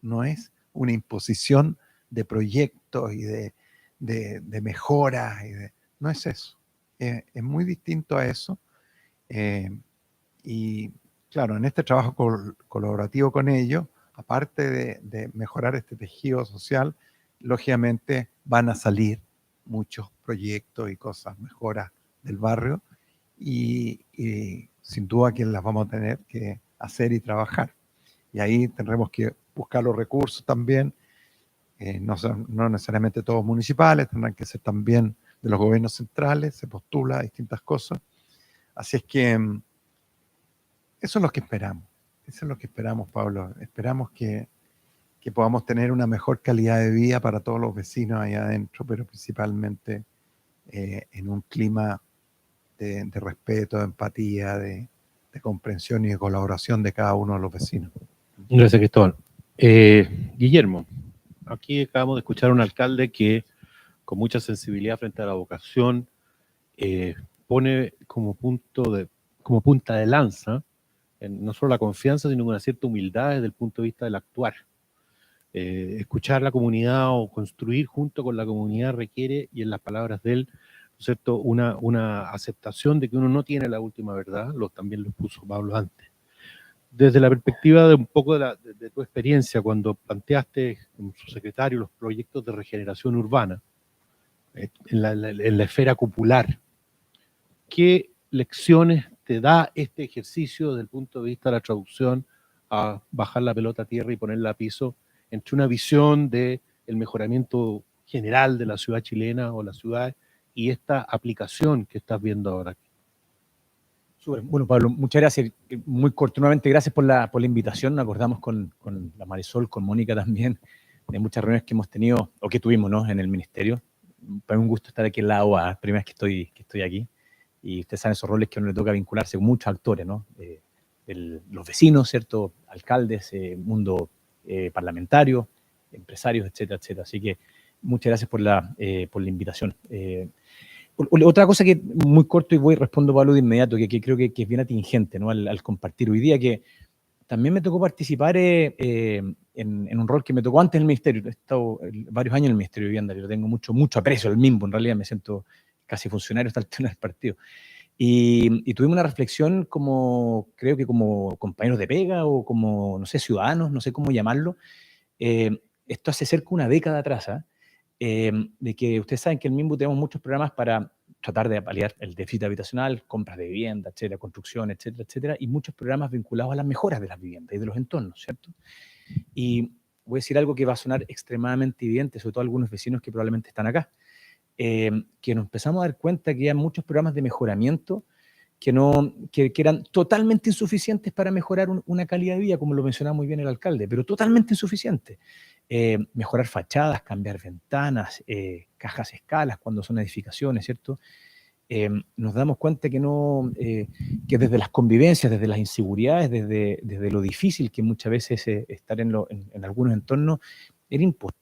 No es una imposición de proyectos y de mejoras. No es eso. Es muy distinto a eso. Y claro, en este trabajo colaborativo con ellos, aparte de mejorar este tejido social, lógicamente van a salir muchos proyectos y cosas, mejoras del barrio y sin duda que las vamos a tener que hacer y trabajar. Y ahí tendremos que buscar los recursos también, no necesariamente todos municipales, tendrán que ser también de los gobiernos centrales, se postula a distintas cosas. Así es que eso es lo que esperamos. Eso es lo que esperamos, Pablo. Esperamos que podamos tener una mejor calidad de vida para todos los vecinos allá adentro, pero principalmente en un clima de respeto, de empatía, de comprensión y de colaboración de cada uno de los vecinos. Gracias, Cristóbal. Guillermo, aquí acabamos de escuchar a un alcalde que con mucha sensibilidad frente a la vocación pone como punta de lanza no solo la confianza, sino una cierta humildad desde el punto de vista del actuar. Escuchar la comunidad o construir junto con la comunidad requiere, y en las palabras de él, ¿no es cierto?, una aceptación de que uno no tiene la última verdad, también lo puso Pablo antes. Desde la perspectiva de un poco de tu experiencia, cuando planteaste como subsecretario los proyectos de regeneración urbana en la esfera popular, ¿qué lecciones te da este ejercicio desde el punto de vista de la traducción a bajar la pelota a tierra y ponerla a piso entre una visión del mejoramiento general de la ciudad chilena o la ciudad y esta aplicación que estás viendo ahora? Súper. Bueno, Pablo, muchas gracias. Muy corto, nuevamente, gracias por la invitación. Nos acordamos con la Marisol, con Mónica también, de muchas reuniones que hemos tenido, o que tuvimos, ¿no?, en el ministerio. Para mí un gusto estar aquí en la OA, primera vez que estoy aquí. Y ustedes saben esos roles que a uno le toca vincularse con muchos actores, ¿no? Los vecinos, ¿cierto?, alcaldes, mundo parlamentario, empresarios, etcétera, etcétera. Así que muchas gracias por la invitación. Otra cosa que muy corto y respondo, Pablo, de inmediato, que creo que es bien atingente, ¿no?, al compartir hoy día, que también me tocó participar en un rol que me tocó antes en el ministerio. He estado varios años en el Ministerio de Vivienda y lo tengo mucho aprecio al mismo. En realidad me siento casi funcionario hasta el tema del partido. Y tuvimos una reflexión creo que como compañeros de pega o como, no sé, ciudadanos, no sé cómo llamarlo. Esto hace cerca de una década atrás, de que ustedes saben que en el MIMBU tenemos muchos programas para tratar de paliar el déficit habitacional, compras de vivienda, etcétera, construcción, etcétera, etcétera, y muchos programas vinculados a las mejoras de las viviendas y de los entornos, ¿cierto? Y voy a decir algo que va a sonar extremadamente evidente, sobre todo a algunos vecinos que probablemente están acá, que nos empezamos a dar cuenta que había muchos programas de mejoramiento que eran totalmente insuficientes para mejorar una calidad de vida, como lo mencionaba muy bien el alcalde, pero totalmente insuficientes. Mejorar fachadas, cambiar ventanas, cajas escalas cuando son edificaciones, ¿cierto? Nos damos cuenta que desde las convivencias, desde las inseguridades, desde lo difícil que muchas veces estar en algunos entornos, era imposible.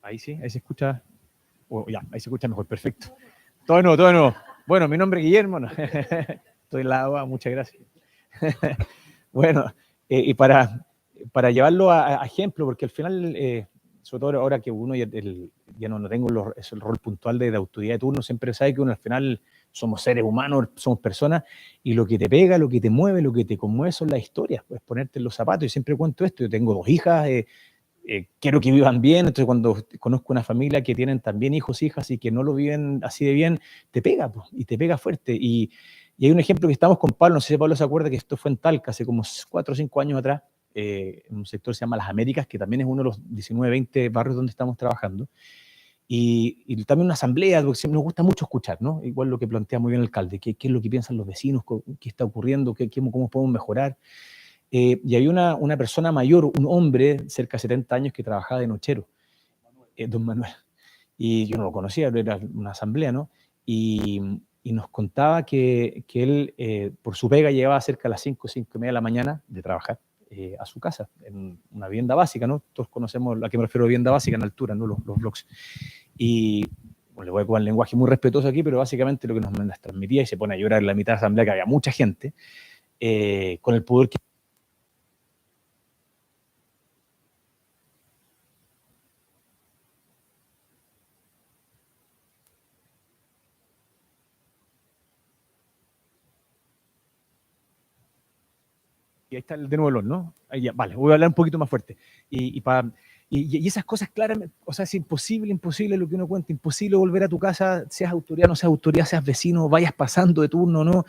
Ahí sí, ahí se escucha, ahí se escucha mejor, perfecto. Todo de nuevo. Bueno, mi nombre es Guillermo. No. Estoy en la agua, muchas gracias. Bueno, y para llevarlo a ejemplo, porque al final, sobre todo ahora que uno ya no tengo el rol puntual de autoridad de turno, siempre sabe que uno al final somos seres humanos, somos personas, y lo que te pega, lo que te mueve, lo que te conmueve son las historias, pues ponerte en los zapatos. Y siempre cuento esto, yo tengo 2 hijas, quiero que vivan bien, entonces cuando conozco una familia que tienen también hijos, hijas y que no lo viven así de bien, te pega, pues, y te pega fuerte. Y hay un ejemplo que estamos con Pablo, no sé si Pablo se acuerda que esto fue en Talca hace como 4 o 5 años atrás, en un sector que se llama Las Américas, que también es uno de los 19, 20 barrios donde estamos trabajando. Y también una asamblea, porque nos gusta mucho escuchar, ¿no? Igual lo que plantea muy bien el alcalde, qué es lo que piensan los vecinos, qué está ocurriendo, cómo podemos mejorar. Y había una persona mayor, un hombre, cerca de 70 años, que trabajaba de nochero, don Manuel. Y yo no lo conocía, era una asamblea, ¿no? Y nos contaba que él, por su pega, llegaba cerca a las 5, 5:30 de la mañana de trabajar a su casa, en una vivienda básica, ¿no? Todos conocemos a qué me refiero, vivienda básica en altura, ¿no? Los blocks. Y bueno, le voy a ocupar un lenguaje muy respetuoso aquí, pero básicamente lo que nos transmitía, y se pone a llorar en la mitad de la asamblea, que había mucha gente, con el pudor que... Y ahí está de nuevo el olor, ¿no? Ahí ya, vale, voy a hablar un poquito más fuerte. Y esas cosas claramente, o sea, es imposible lo que uno cuenta, imposible volver a tu casa, seas autoridad, no seas autoridad, seas vecino, vayas pasando de turno, ¿no?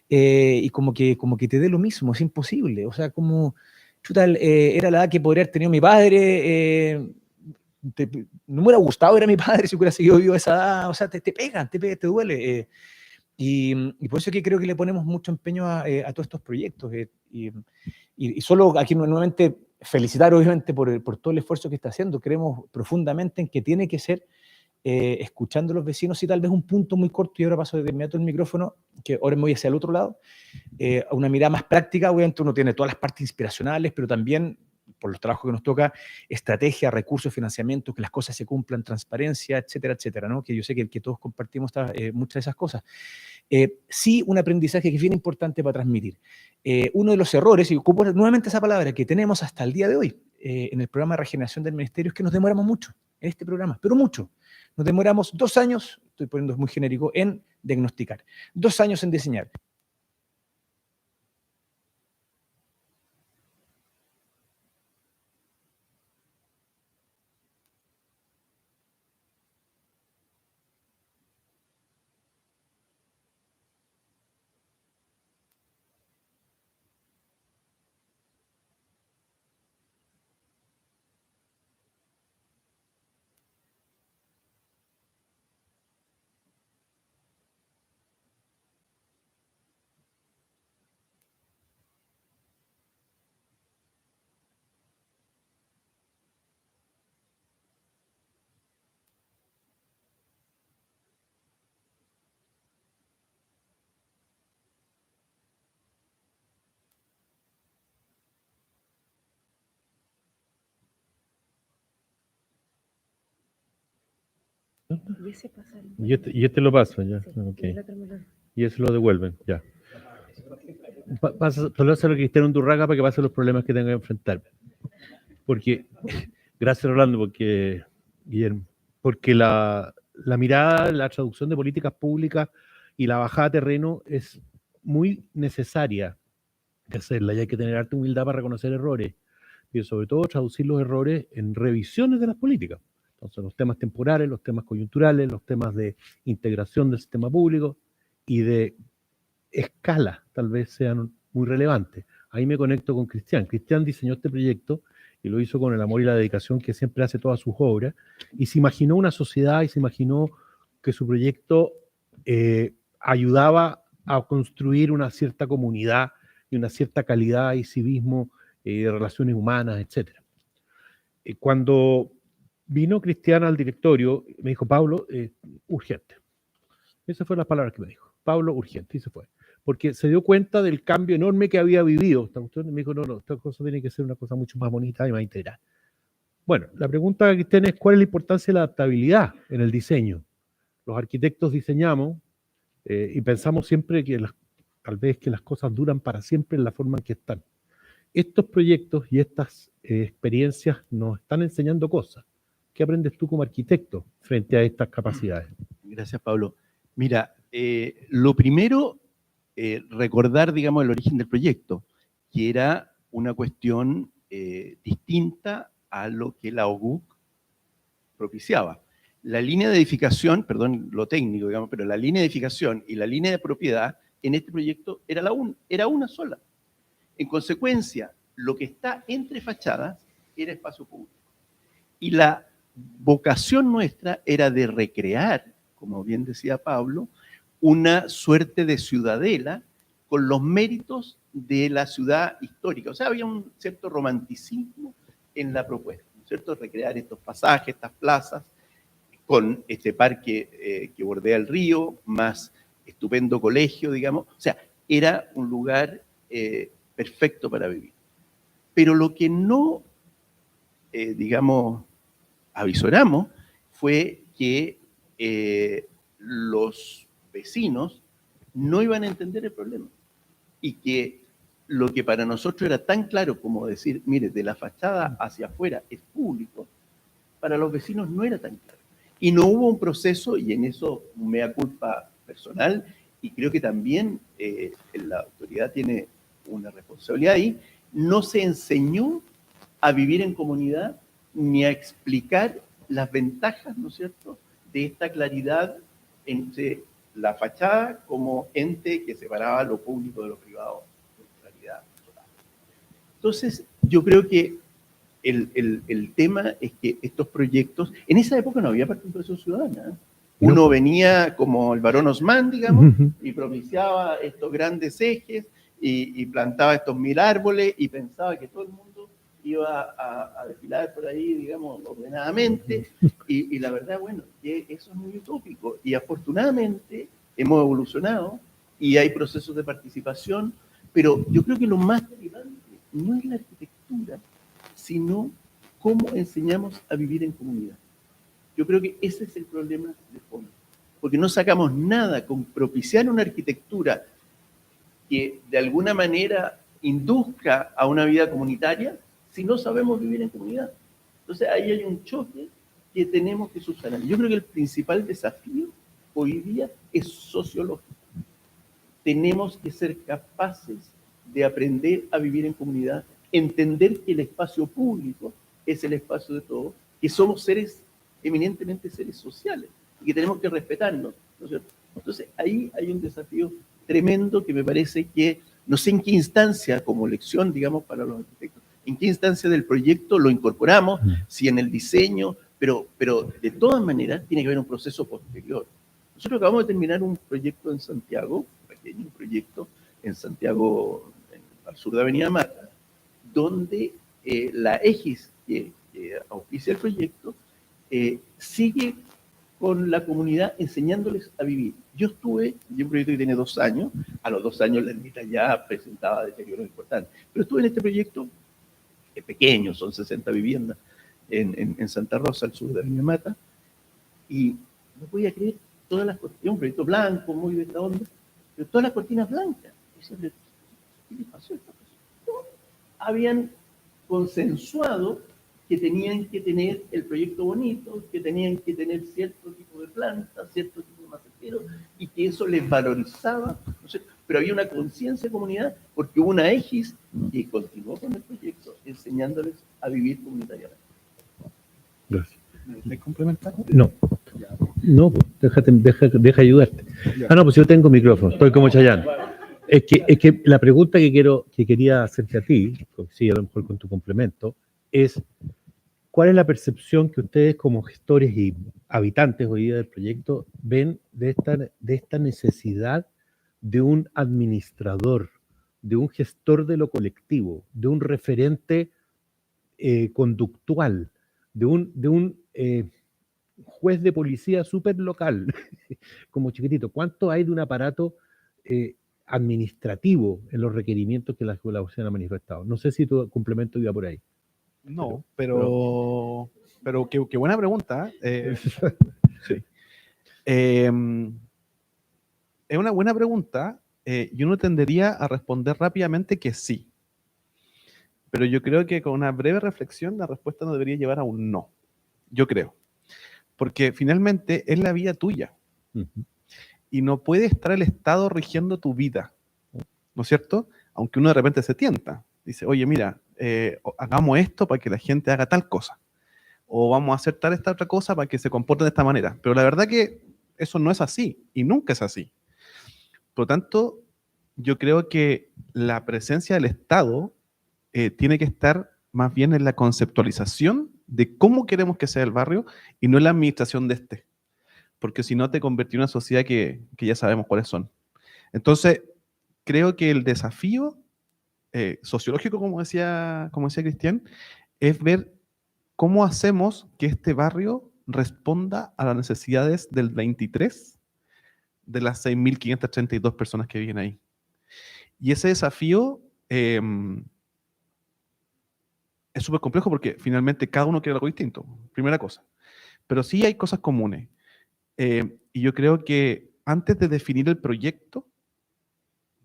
Y como que te dé lo mismo, es imposible. O sea, como, chuta, era la edad que podría haber tenido mi padre, no me hubiera gustado ver a mi padre si hubiera seguido vivo a esa edad, o sea, te pegan, te duele. Y por eso es que creo que le ponemos mucho empeño a todos estos proyectos. Y solo aquí nuevamente felicitar obviamente por todo el esfuerzo que está haciendo. Creemos profundamente en que tiene que ser escuchando a los vecinos, y tal vez un punto muy corto, y ahora paso de inmediato el micrófono, que ahora me voy hacia el otro lado, a una mirada más práctica. Obviamente uno tiene todas las partes inspiracionales, pero también, por los trabajos que nos toca, estrategia, recursos, financiamiento, que las cosas se cumplan, transparencia, etcétera, etcétera, ¿no? Que yo sé que todos compartimos muchas de esas cosas. Sí, un aprendizaje que es bien importante para transmitir. Uno de los errores, y ocupo nuevamente esa palabra, que tenemos hasta el día de hoy en el programa de regeneración del ministerio, es que nos demoramos mucho en este programa, pero mucho. Nos demoramos 2 años, estoy poniendo muy genérico, en diagnosticar, 2 años en diseñar. Y este lo paso, ya. Okay. Y eso lo devuelven, ya. Solo Cristiano Undurraga para que pase los problemas que tenga que enfrentar. Porque, gracias Rolando, porque, Guillermo, porque la mirada, la traducción de políticas públicas y la bajada a terreno es muy necesaria de hacerla, y hay que tener harta humildad para reconocer errores, y sobre todo traducir los errores en revisiones de las políticas. Entonces, los temas temporales, los temas coyunturales, los temas de integración del sistema público y de escala tal vez sean muy relevantes. Ahí me conecto con Cristian. Cristian diseñó este proyecto y lo hizo con el amor y la dedicación que siempre hace todas sus obras, y se imaginó una sociedad y se imaginó que su proyecto ayudaba a construir una cierta comunidad y una cierta calidad y civismo de relaciones humanas, etc. Cuando vino Cristian al directorio, me dijo, Pablo, urgente. Esas fueron las palabras que me dijo. Pablo, urgente, y se fue. Porque se dio cuenta del cambio enorme que había vivido. Y me dijo, no, esta cosa tiene que ser una cosa mucho más bonita y más integral. Bueno, la pregunta, Cristian, es ¿cuál es la importancia de la adaptabilidad en el diseño? los arquitectos diseñamos y pensamos siempre que tal vez que las cosas duran para siempre en la forma en que están. Estos proyectos y estas experiencias nos están enseñando cosas. ¿Qué aprendes tú como arquitecto frente a estas capacidades? Gracias, Pablo. Mira, lo primero, recordar, digamos, el origen del proyecto, que era una cuestión distinta a lo que la OGUC propiciaba. La línea de edificación, perdón lo técnico, digamos, pero la línea de edificación y la línea de propiedad en este proyecto era una sola. En consecuencia, lo que está entre fachadas era espacio público. Y la vocación nuestra era de recrear, como bien decía Pablo, una suerte de ciudadela con los méritos de la ciudad histórica. O sea, había un cierto romanticismo en la propuesta, ¿no es cierto? Recrear estos pasajes, estas plazas, con este parque que bordea el río, más estupendo colegio, digamos. O sea, era un lugar perfecto para vivir. Pero lo que no, digamos, avisoramos fue que los vecinos no iban a entender el problema y que lo que para nosotros era tan claro como decir, mire, de la fachada hacia afuera es público, para los vecinos no era tan claro. Y no hubo un proceso, y en eso mea culpa personal, y creo que también la autoridad tiene una responsabilidad ahí, no se enseñó a vivir en comunidad ni a explicar las ventajas, ¿no es cierto?, de esta claridad entre la fachada como ente que separaba lo público de lo privado con claridad total. Entonces, yo creo que el tema es que estos proyectos, en esa época no había participación ciudadana. Uno venía como el barón Osman, digamos, y propiciaba estos grandes ejes y plantaba estos 1000 árboles y pensaba que todo el mundo iba a desfilar por ahí, digamos, ordenadamente, y la verdad, bueno, que eso es muy utópico, y afortunadamente hemos evolucionado, y hay procesos de participación, pero yo creo que lo más relevante no es la arquitectura, sino cómo enseñamos a vivir en comunidad. Yo creo que ese es el problema de fondo, porque no sacamos nada con propiciar una arquitectura que de alguna manera induzca a una vida comunitaria si no sabemos vivir en comunidad. Entonces ahí hay un choque que tenemos que subsanar. Yo creo que el principal desafío hoy día es sociológico. Tenemos que ser capaces de aprender a vivir en comunidad, entender que el espacio público es el espacio de todos, que somos seres, eminentemente seres sociales, y que tenemos que respetarnos, ¿no es cierto? Entonces ahí hay un desafío tremendo que me parece que, no sé en qué instancia, como lección, digamos, para los arquitectos, en qué instancia del proyecto lo incorporamos, si en el diseño, pero de todas maneras tiene que haber un proceso posterior. Nosotros acabamos de terminar un proyecto en Santiago, un pequeño proyecto en Santiago, al sur de Avenida Mata, donde la EGIS que auspicia el proyecto sigue con la comunidad enseñándoles a vivir. Yo estuve, un proyecto que tiene 2 años, a los 2 años la ermita ya presentaba deterioros importantes, pero estuve en este proyecto pequeño, son 60 viviendas en Santa Rosa, al sur de Avenida Mata, y no podía creer todas las cortinas, un proyecto blanco, muy de esta onda, pero todas las cortinas blancas. Y siempre, ¿qué les pasó a esta cosa? Habían consensuado que tenían que tener el proyecto bonito, que tenían que tener cierto tipo de plantas, cierto tipo de maceteros, y que eso les valorizaba, ¿no sé? Pero había una conciencia de comunidad porque hubo una EGIS que continuó con el proyecto enseñándoles a vivir comunitariamente. Gracias. ¿Me complementas? No. No, deja ayudarte. Ah, no, pues yo tengo micrófono, estoy como Chayanne. Es que la pregunta que quería hacerte a ti, sí, a lo mejor con tu complemento, es ¿cuál es la percepción que ustedes como gestores y habitantes hoy día del proyecto ven de esta necesidad de un administrador, de un gestor de lo colectivo, de un referente conductual, de un juez de policía súper local, como chiquitito? ¿Cuánto hay de un aparato administrativo en los requerimientos que la población ha manifestado? No sé si tu complemento iba por ahí. No, pero qué buena pregunta. Sí. Es una buena pregunta y uno tendería a responder rápidamente que sí. Pero yo creo que con una breve reflexión la respuesta no debería llevar a un no. Yo creo. Porque finalmente es la vida tuya. Y no puede estar el Estado rigiendo tu vida. ¿No es cierto? Aunque uno de repente se tienta. Dice, oye, mira, hagamos esto para que la gente haga tal cosa. O vamos a hacer esta otra cosa para que se comporten de esta manera. Pero la verdad que eso no es así. Y nunca es así. Por lo tanto, yo creo que la presencia del Estado tiene que estar más bien en la conceptualización de cómo queremos que sea el barrio y no en la administración de este. Porque si no te convertí en una sociedad que ya sabemos cuáles son. Entonces, creo que el desafío sociológico, como decía Cristian, es ver cómo hacemos que este barrio responda a las necesidades del 23 de las 6.532 personas que viven ahí. Y ese desafío es súper complejo porque finalmente cada uno quiere algo distinto, primera cosa. Pero sí hay cosas comunes. Y yo creo que antes de definir el proyecto,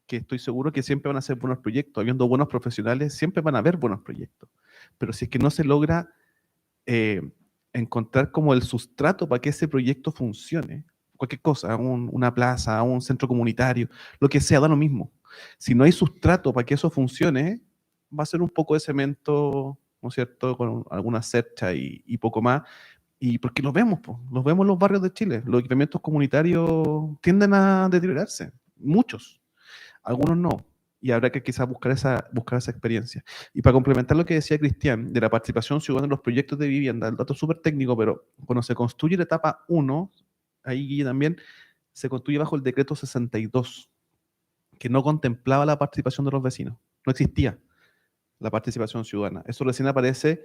que estoy seguro que siempre van a ser buenos proyectos, habiendo buenos profesionales, siempre van a haber buenos proyectos. Pero si es que no se logra encontrar como el sustrato para que ese proyecto funcione, cualquier cosa, una plaza, un centro comunitario, lo que sea, da lo mismo. Si no hay sustrato para que eso funcione, va a ser un poco de cemento, ¿no es cierto?, con alguna cercha y poco más. Y porque los vemos en los barrios de Chile. Los equipamientos comunitarios tienden a deteriorarse, muchos, algunos no. Y habrá que quizás buscar esa experiencia. Y para complementar lo que decía Cristian, de la participación ciudadana en los proyectos de vivienda, el dato es súper técnico, pero cuando se construye la etapa 1, ahí Guille también, se construye bajo el decreto 62, que no contemplaba la participación de los vecinos. No existía la participación ciudadana. Eso recién aparece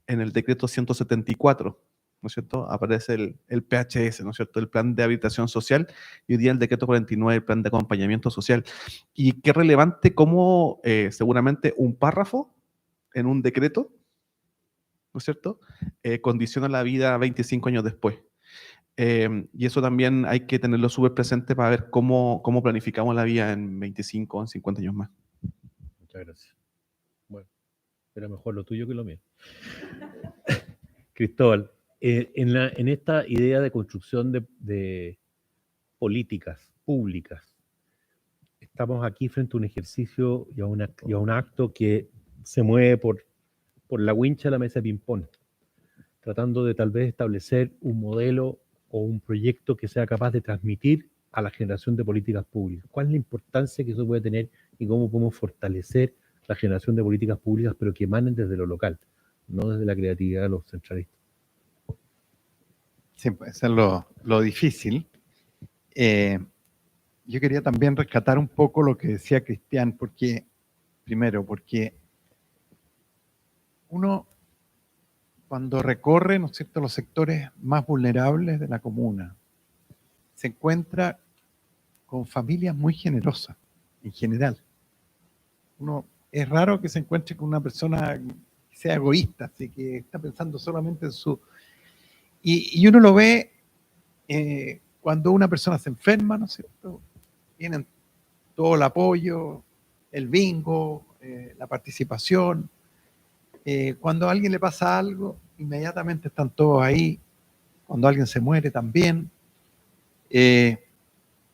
en el decreto 174, ¿no es cierto? Aparece el PHS, ¿no es cierto? El Plan de Habitación Social, y hoy día el decreto 49, el Plan de Acompañamiento Social. Y qué relevante cómo seguramente un párrafo en un decreto, ¿no es cierto?, condiciona la vida 25 años después. Y eso también hay que tenerlo súper presente para ver cómo planificamos la vida en 25 o en 50 años más. Muchas gracias. Bueno, era mejor lo tuyo que lo mío. Cristóbal, en esta idea de construcción de políticas públicas, estamos aquí frente a un ejercicio y a un acto que se mueve por la wincha de la mesa de ping-pong, tratando de tal vez establecer un modelo o un proyecto que sea capaz de transmitir a la generación de políticas públicas. ¿Cuál es la importancia que eso puede tener y cómo podemos fortalecer la generación de políticas públicas, pero que emanen desde lo local, no desde la creatividad de los centralistas? Sí, puede ser lo difícil. Yo quería también rescatar un poco lo que decía Cristian, porque uno cuando recorre, ¿no es cierto?, los sectores más vulnerables de la comuna, se encuentra con familias muy generosas, en general. Es raro que se encuentre con una persona que sea egoísta, así que está pensando solamente en su... Y uno lo ve cuando una persona se enferma, ¿no es cierto? Tienen todo el apoyo, el bingo, la participación. Cuando a alguien le pasa algo, inmediatamente están todos ahí. Cuando alguien se muere también.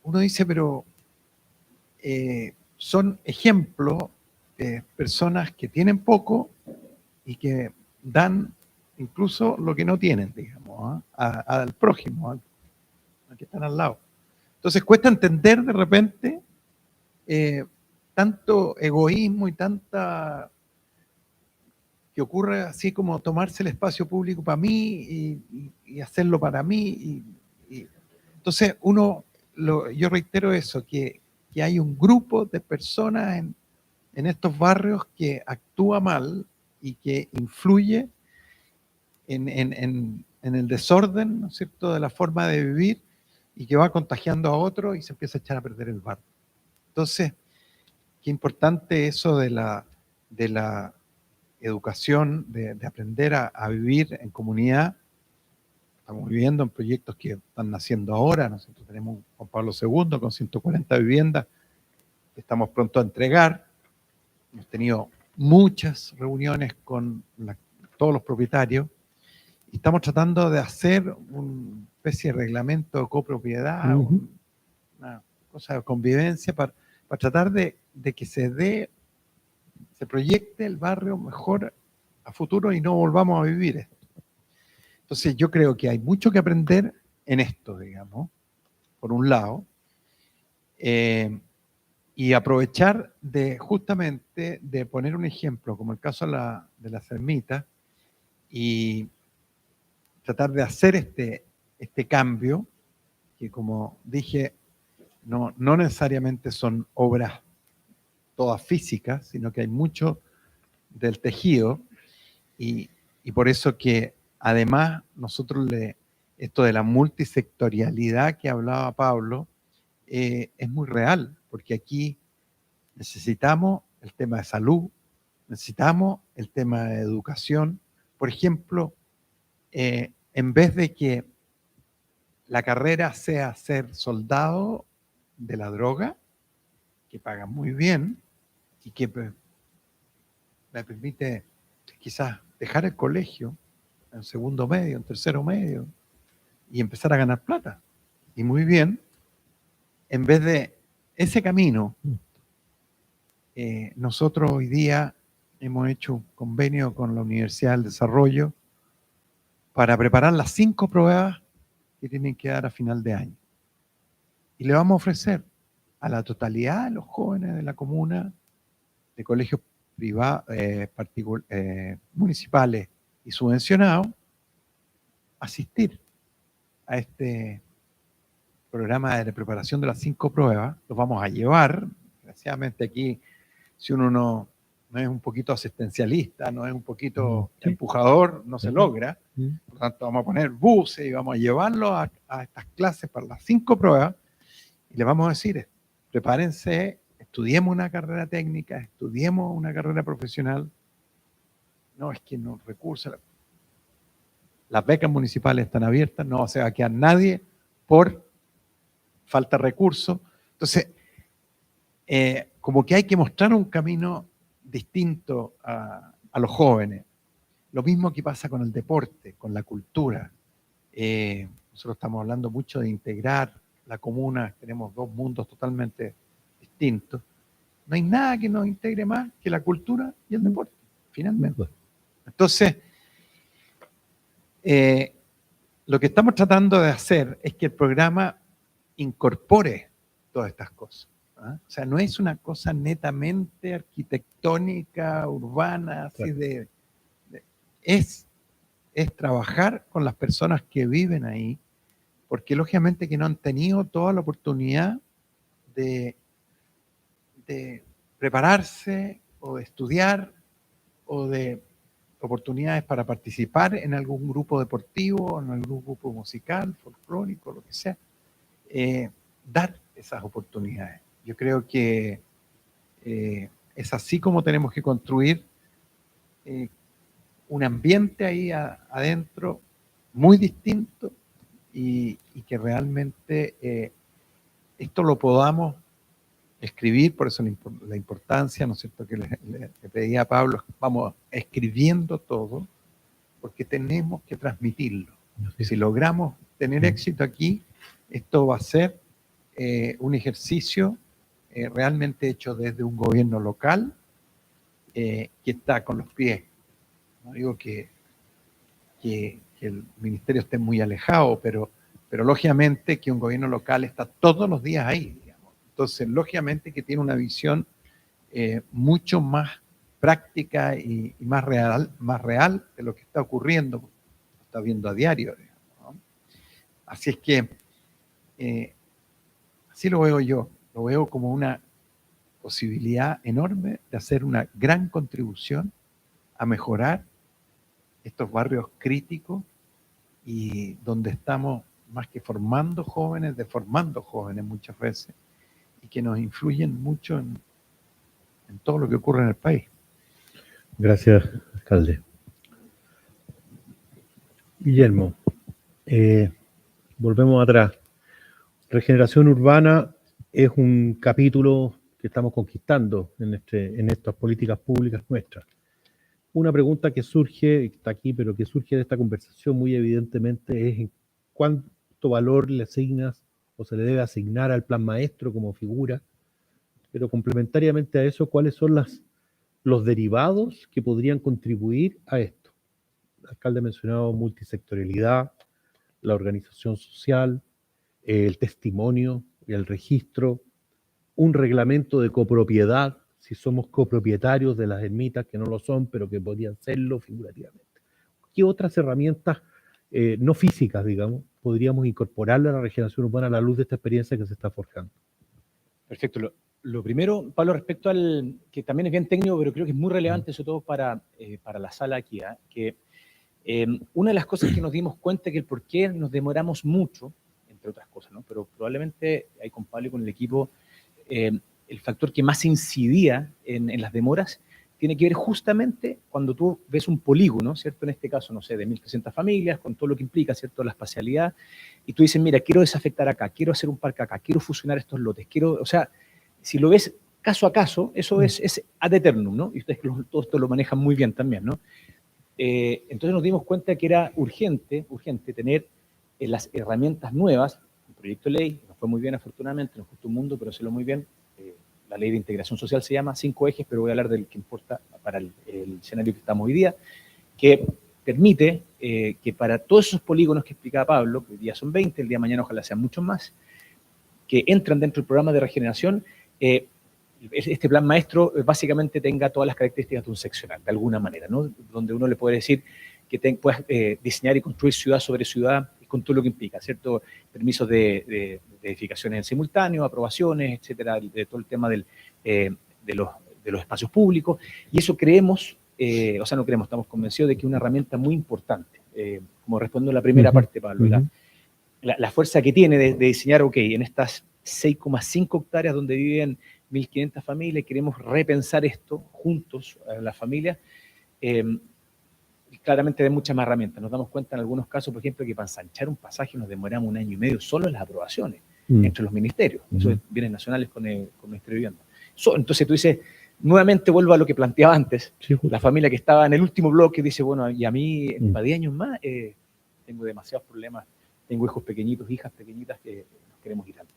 Uno dice, pero son ejemplos de personas que tienen poco y que dan incluso lo que no tienen, digamos, al prójimo, al que están al lado. Entonces cuesta entender de repente tanto egoísmo y tanta que ocurre así como tomarse el espacio público para mí y hacerlo para mí. Entonces yo reitero eso, que hay un grupo de personas en estos barrios que actúa mal y que influye en el desorden, ¿no es cierto?, de la forma de vivir, y que va contagiando a otros y se empieza a echar a perder el barrio. Entonces, qué importante eso de la educación, de aprender a vivir en comunidad, estamos viviendo en proyectos que están naciendo ahora. Nosotros tenemos un Juan Pablo II con 140 viviendas que estamos pronto a entregar. Hemos tenido muchas reuniones con todos los propietarios y estamos tratando de hacer una especie de reglamento de copropiedad, una cosa de convivencia para tratar de que se proyecte el barrio mejor a futuro y no volvamos a vivir esto. Entonces yo creo que hay mucho que aprender en esto, digamos, por un lado, y aprovechar justamente de poner un ejemplo, como el caso de las ermitas, y tratar de hacer este cambio, que como dije, no necesariamente son obras todas físicas, sino que hay mucho del tejido, y por eso que además nosotros esto de la multisectorialidad que hablaba Pablo, es muy real, porque aquí necesitamos el tema de salud, necesitamos el tema de educación. Por ejemplo, en vez de que la carrera sea ser soldado de la droga, que paga muy bien y que me permite quizás dejar el colegio en segundo medio, en tercero medio, y empezar a ganar plata. Y muy bien, en vez de ese camino, nosotros hoy día hemos hecho un convenio con la Universidad del Desarrollo para preparar las 5 pruebas que tienen que dar a final de año. Y le vamos a ofrecer a la totalidad de los jóvenes de la comuna, de colegios privados, municipales y subvencionados, asistir a este programa de preparación de las 5 pruebas. Los vamos a llevar. Desgraciadamente aquí, si uno no es un poquito asistencialista, no es un poquito empujador, no se logra. Por lo tanto, vamos a poner buses y vamos a llevarlos a estas clases para las 5 pruebas y les vamos a decir, prepárense, estudiemos una carrera técnica, estudiemos una carrera profesional. No, es que no recursos. Las becas municipales están abiertas, no se va a quedar nadie por falta de recursos. Entonces, como que hay que mostrar un camino distinto a los jóvenes. Lo mismo que pasa con el deporte, con la cultura. Nosotros estamos hablando mucho de integrar la comuna, tenemos 2 mundos totalmente distintos. No hay nada que nos integre más que la cultura y el deporte, finalmente. Entonces, lo que estamos tratando de hacer es que el programa incorpore todas estas cosas. O sea, no es una cosa netamente arquitectónica, urbana, así es trabajar con las personas que viven ahí, porque lógicamente que no han tenido toda la oportunidad de prepararse o de estudiar o de oportunidades para participar en algún grupo deportivo, en algún grupo musical, folclórico, lo que sea. Dar esas oportunidades. Yo creo que es así como tenemos que construir un ambiente ahí adentro muy distinto y que realmente esto lo podamos escribir, por eso la importancia, ¿no es cierto?, que le pedía a Pablo, vamos escribiendo todo, porque tenemos que transmitirlo. Si logramos tener éxito aquí, esto va a ser un ejercicio realmente hecho desde un gobierno local que está con los pies. No digo que el ministerio esté muy alejado, pero lógicamente que un gobierno local está todos los días ahí, digamos. Entonces, lógicamente que tiene una visión mucho más práctica y más real de lo que está ocurriendo, lo está viendo a diario, digamos, ¿no? Así es que así lo veo yo, lo veo como una posibilidad enorme de hacer una gran contribución a mejorar estos barrios críticos y donde estamos más que formando jóvenes, deformando jóvenes muchas veces y que nos influyen mucho en todo lo que ocurre en el país. Gracias, alcalde. Guillermo, Volvemos atrás. Regeneración urbana es un capítulo que estamos conquistando en estas políticas públicas nuestras. Una pregunta que surge, está aquí, pero que surge de esta conversación muy evidentemente es cuánto valor le asignas o se le debe asignar al plan maestro como figura, pero complementariamente a eso, ¿cuáles son los derivados que podrían contribuir a esto? El alcalde ha mencionado multisectorialidad, la organización social, el testimonio, el registro, un reglamento de copropiedad, si somos copropietarios de las ermitas, que no lo son, pero que podrían serlo figurativamente. ¿Qué otras herramientas no físicas, digamos, podríamos incorporarle a la regeneración urbana a la luz de esta experiencia que se está forjando? Perfecto. Lo primero, Pablo, respecto al que también es bien técnico, pero creo que es muy relevante, sobre todo para la sala aquí, que una de las cosas que nos dimos cuenta es que el por qué nos demoramos mucho, entre otras cosas, ¿no? Pero probablemente ahí con Pablo y con el equipo, el factor que más incidía en las demoras tiene que ver justamente cuando tú ves un polígono, ¿cierto? En este caso, no sé, de 1.300 familias, con todo lo que implica, ¿cierto? La espacialidad, y tú dices, mira, quiero desafectar acá, quiero hacer un parque acá, quiero fusionar estos lotes, o sea, si lo ves caso a caso, eso es ad eternum, ¿no? Y ustedes todo esto lo manejan muy bien también, ¿no? Entonces nos dimos cuenta que era urgente tener las herramientas nuevas, un proyecto de ley, nos fue muy bien afortunadamente, nos costó un mundo, pero se lo muy bien. La ley de integración social se llama 5 ejes, pero voy a hablar del que importa para el escenario que estamos hoy día, que permite que para todos esos polígonos que explicaba Pablo, que hoy día son 20, el día de mañana ojalá sean muchos más, que entran dentro del programa de regeneración, este plan maestro básicamente tenga todas las características de un seccional, de alguna manera, ¿no? Donde uno le puede decir que puedas diseñar y construir ciudad sobre ciudad, con todo lo que implica, ¿cierto? Permisos de edificaciones en simultáneo, aprobaciones, etcétera, de todo el tema de los espacios públicos, y eso creemos, estamos convencidos de que es una herramienta muy importante, como respondo a la primera parte, Pablo, la fuerza que tiene de diseñar, en estas 6,5 hectáreas donde viven 1.500 familias, queremos repensar esto juntos a las familias, claramente de muchas más herramientas. Nos damos cuenta en algunos casos, por ejemplo, que para ensanchar un pasaje nos demoramos 1 año y medio solo en las aprobaciones entre los ministerios. Eso es bienes nacionales con el Ministerio de Vivienda. Entonces tú dices, nuevamente vuelvo a lo que planteaba antes, la familia que estaba en el último bloque dice, bueno, y a mí para 10 años más tengo demasiados problemas, tengo hijos pequeñitos, hijas pequeñitas que nos queremos ir antes.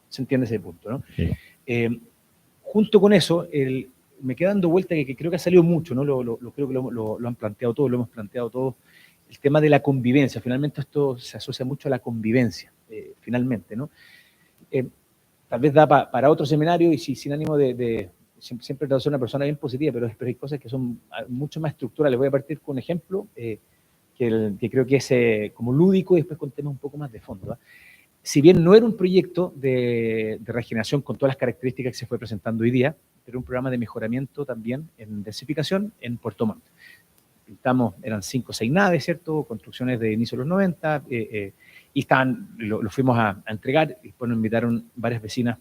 ¿Se entiende ese punto, no? Sí. Junto con eso, me queda dando vuelta que creo que ha salido mucho, ¿no? Creo que lo han planteado todos, lo hemos planteado todos, el tema de la convivencia. Finalmente esto se asocia mucho a la convivencia, finalmente, ¿no? Tal vez da para otro seminario y sin ánimo siempre trato de ser una persona bien positiva, pero hay cosas que son mucho más estructurales. Voy a partir con un ejemplo que creo que es como lúdico y después con temas un poco más de fondo, ¿eh? Si bien no era un proyecto de regeneración con todas las características que se fue presentando hoy día, era un programa de mejoramiento también en densificación en Puerto Montt. Eran 5 o 6 naves, ¿cierto? Construcciones de inicio de los 90, y lo fuimos a entregar, y después nos invitaron varias vecinas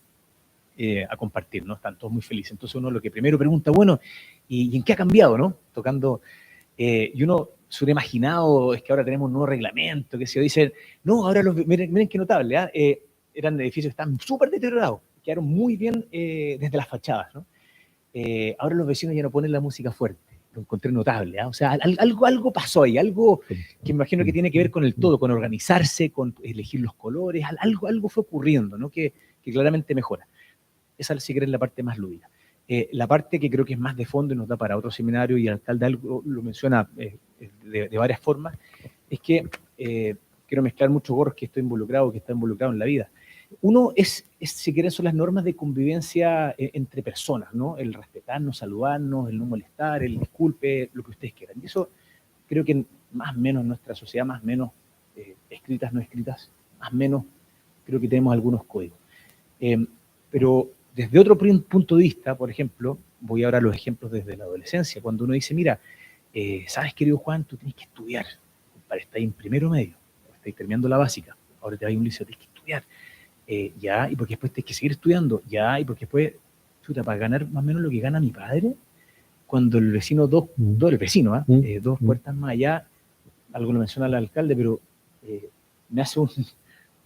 a compartir, ¿no? Están todos muy felices. Entonces uno lo que primero pregunta, bueno, ¿y en qué ha cambiado, no? Tocando, y uno se hubiera imaginado, es que ahora tenemos un nuevo reglamento, que se dicen, no, ahora miren qué notable, eran edificios que están súper deteriorados, quedaron muy bien desde las fachadas, ¿no? Ahora los vecinos ya no ponen la música fuerte, lo encontré notable, o sea, algo pasó ahí, algo que me imagino que tiene que ver con el todo, con organizarse, con elegir los colores, algo fue ocurriendo, ¿no? Que claramente mejora. Esa sí que es la parte más lúdica. La parte que creo que es más de fondo y nos da para otro seminario, y el alcalde algo lo menciona de varias formas, es que quiero mezclar muchos gorros que está involucrado en la vida. Uno si quieren, son las normas de convivencia entre personas, ¿no? El respetarnos, saludarnos, el no molestar, el disculpe, lo que ustedes quieran. Y eso creo que más o menos en nuestra sociedad, más o menos escritas, no escritas, más o menos creo que tenemos algunos códigos. Pero desde otro punto de vista, por ejemplo, voy ahora a los ejemplos desde la adolescencia, cuando uno dice, mira, sabes, querido Juan, tú tienes que estudiar, para estar en primero medio, estás terminando la básica, ahora te vas a un liceo, tienes que estudiar, ya, y porque después tienes que seguir estudiando, ya, y porque después, chuta, para ganar más o menos lo que gana mi padre, cuando el vecino, dos puertas más allá, algo lo menciona el alcalde, pero me hace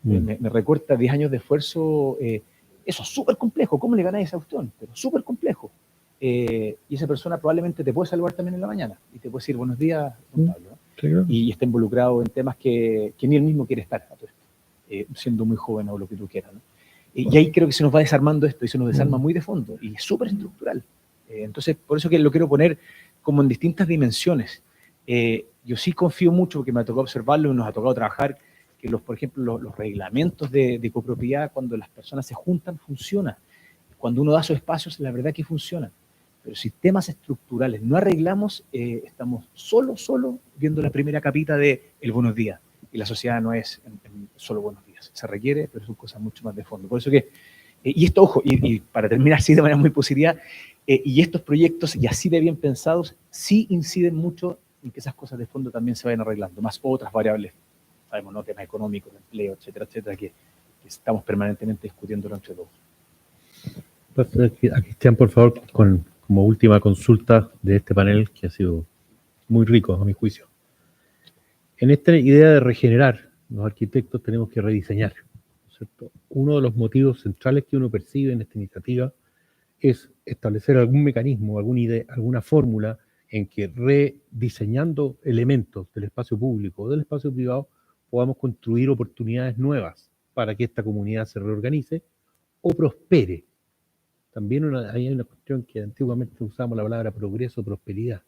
me recorta 10 años de esfuerzo. Eso es súper complejo. ¿Cómo le ganáis esa cuestión? Pero súper complejo. Y esa persona probablemente te puede saludar también en la mañana y te puede decir buenos días, don Pablo, ¿no? Sí, claro. Y está involucrado en temas que ni él mismo quiere estar, a todo esto, siendo muy joven o lo que tú quieras, ¿no? Y ahí creo que se nos va desarmando esto y se nos desarma muy de fondo y es súper estructural. Entonces, por eso que lo quiero poner como en distintas dimensiones. Yo sí confío mucho, porque me ha tocado observarlo y nos ha tocado trabajar, que por ejemplo, los reglamentos de copropiedad, cuando las personas se juntan, funciona. Cuando uno da esos espacios, la verdad que funciona. Pero si temas estructurales no arreglamos, estamos solo viendo la primera capita de el buenos días. Y la sociedad no es solo buenos días. Se requiere, pero son cosas mucho más de fondo. Por eso que, y esto, ojo, y para terminar así de manera muy positiva, y estos proyectos, y así de bien pensados, sí inciden mucho en que esas cosas de fondo también se vayan arreglando, más otras variables, sabemos, ¿no? Temas económicos, empleo, etcétera, etcétera, que estamos permanentemente discutiendo entre todos. A Cristian, por favor, como última consulta de este panel, que ha sido muy rico a mi juicio. En esta idea de regenerar, los arquitectos tenemos que rediseñar, ¿no es cierto? Uno de los motivos centrales que uno percibe en esta iniciativa es establecer algún mecanismo, alguna idea, alguna fórmula en que rediseñando elementos del espacio público o del espacio privado podamos construir oportunidades nuevas para que esta comunidad se reorganice o prospere. También hay una cuestión que antiguamente usamos la palabra progreso, prosperidad.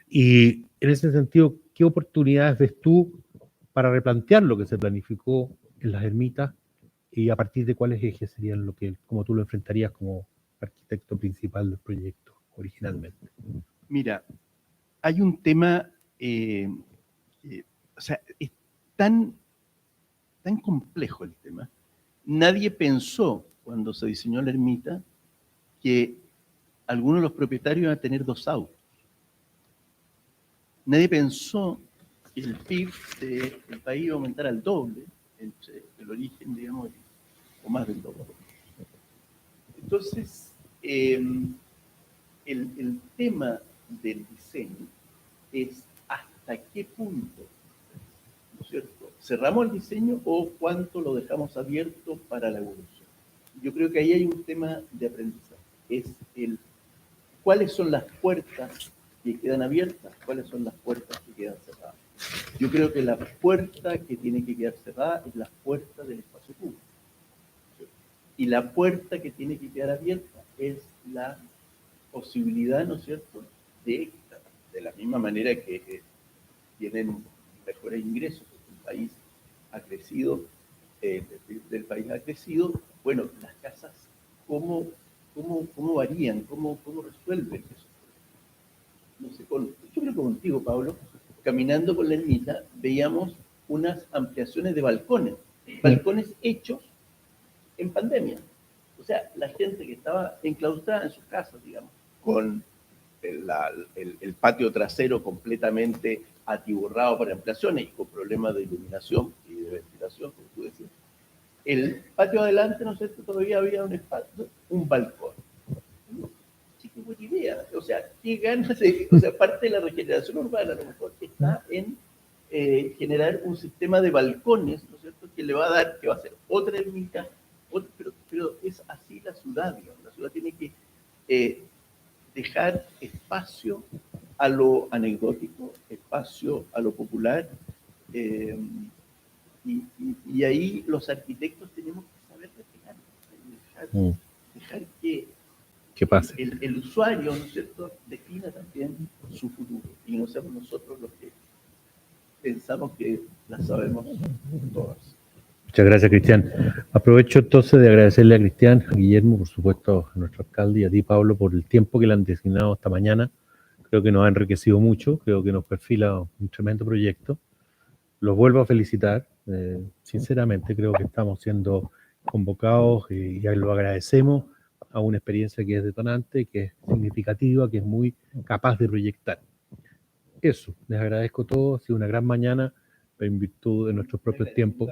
Y en ese sentido, ¿qué oportunidades ves tú para replantear lo que se planificó en las ermitas y a partir de cuáles ejes serían lo que, como tú lo enfrentarías como arquitecto principal del proyecto originalmente? Mira, hay un tema, o sea, es tan complejo el tema. Nadie pensó, cuando se diseñó la ermita, que algunos de los propietarios iban a tener 2 autos. Nadie pensó que el PIB del país iba a aumentar al doble, entre el origen, digamos, o más del doble. Entonces, el tema del diseño es hasta qué punto, ¿no es cierto?, cerramos el diseño o cuánto lo dejamos abierto para la evolución. Yo creo que ahí hay un tema de aprendizaje. Es cuáles son las puertas que quedan abiertas, cuáles son las puertas que quedan cerradas. Yo creo que la puerta que tiene que quedar cerrada es la puerta del espacio público. Y la puerta que tiene que quedar abierta es la posibilidad, ¿no es cierto?, de la misma manera que tienen mejores ingresos, el país ha crecido, el país ha crecido, bueno, las casas, ¿cómo varían? ¿Cómo resuelven eso? No sé, yo creo que contigo, Pablo, caminando por la ermita, veíamos unas ampliaciones de balcones hechos en pandemia. O sea, la gente que estaba enclaustrada en sus casas, digamos, con el patio trasero completamente atiborrado para ampliaciones y con problemas de iluminación y de ventilación, como tú decías. El patio adelante, ¿no es cierto?, todavía había un espacio, un balcón. Sí, qué buena idea. O sea, qué ganas de... O sea, parte de la regeneración urbana, a lo mejor, está en generar un sistema de balcones, ¿no es cierto?, que le va a dar, que va a ser otra ermita, pero es así la ciudad, digamos. La ciudad tiene que dejar espacio a lo anecdótico, espacio a lo popular, y ahí los arquitectos tenemos que saber dejar que pase. el usuario, ¿no es cierto?, defina también su futuro, y no seamos nosotros los que pensamos que las sabemos todas. Muchas gracias, Cristian. Aprovecho entonces de agradecerle a Cristian, a Guillermo, por supuesto, a nuestro alcalde y a ti, Pablo, por el tiempo que le han designado esta mañana. Creo que nos ha enriquecido mucho, creo que nos perfila un tremendo proyecto. Los vuelvo a felicitar. Sinceramente, creo que estamos siendo convocados y lo agradecemos a una experiencia que es detonante, que es significativa, que es muy capaz de proyectar. Eso, les agradezco a todos. Ha sido una gran mañana en virtud de nuestros propios tiempos.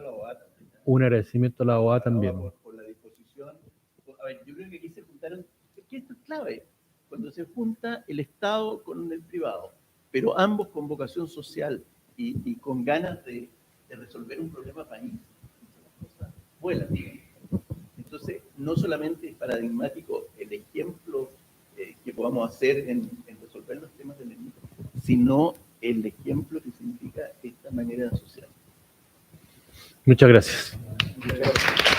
Un agradecimiento a la OA también. Por la disposición. A ver, yo creo que aquí se juntaron, es que esto es clave, cuando se junta el Estado con el privado, pero ambos con vocación social y con ganas de resolver resolver un problema país, las cosas vuelan. Entonces, no solamente es paradigmático el ejemplo que podamos hacer en resolver los temas del enemigo, sino el ejemplo que significa esta manera de asociar. Muchas gracias.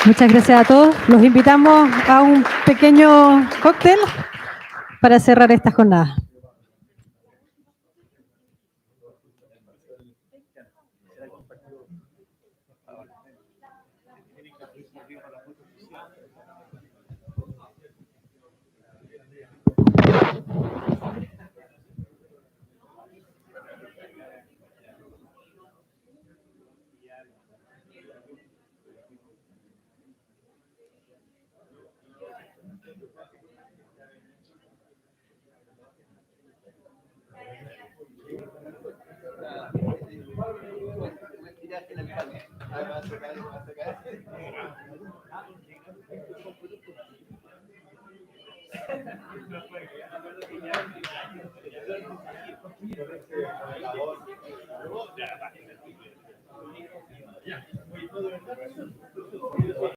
Muchas gracias a todos. Los invitamos a un pequeño cóctel para cerrar esta jornada.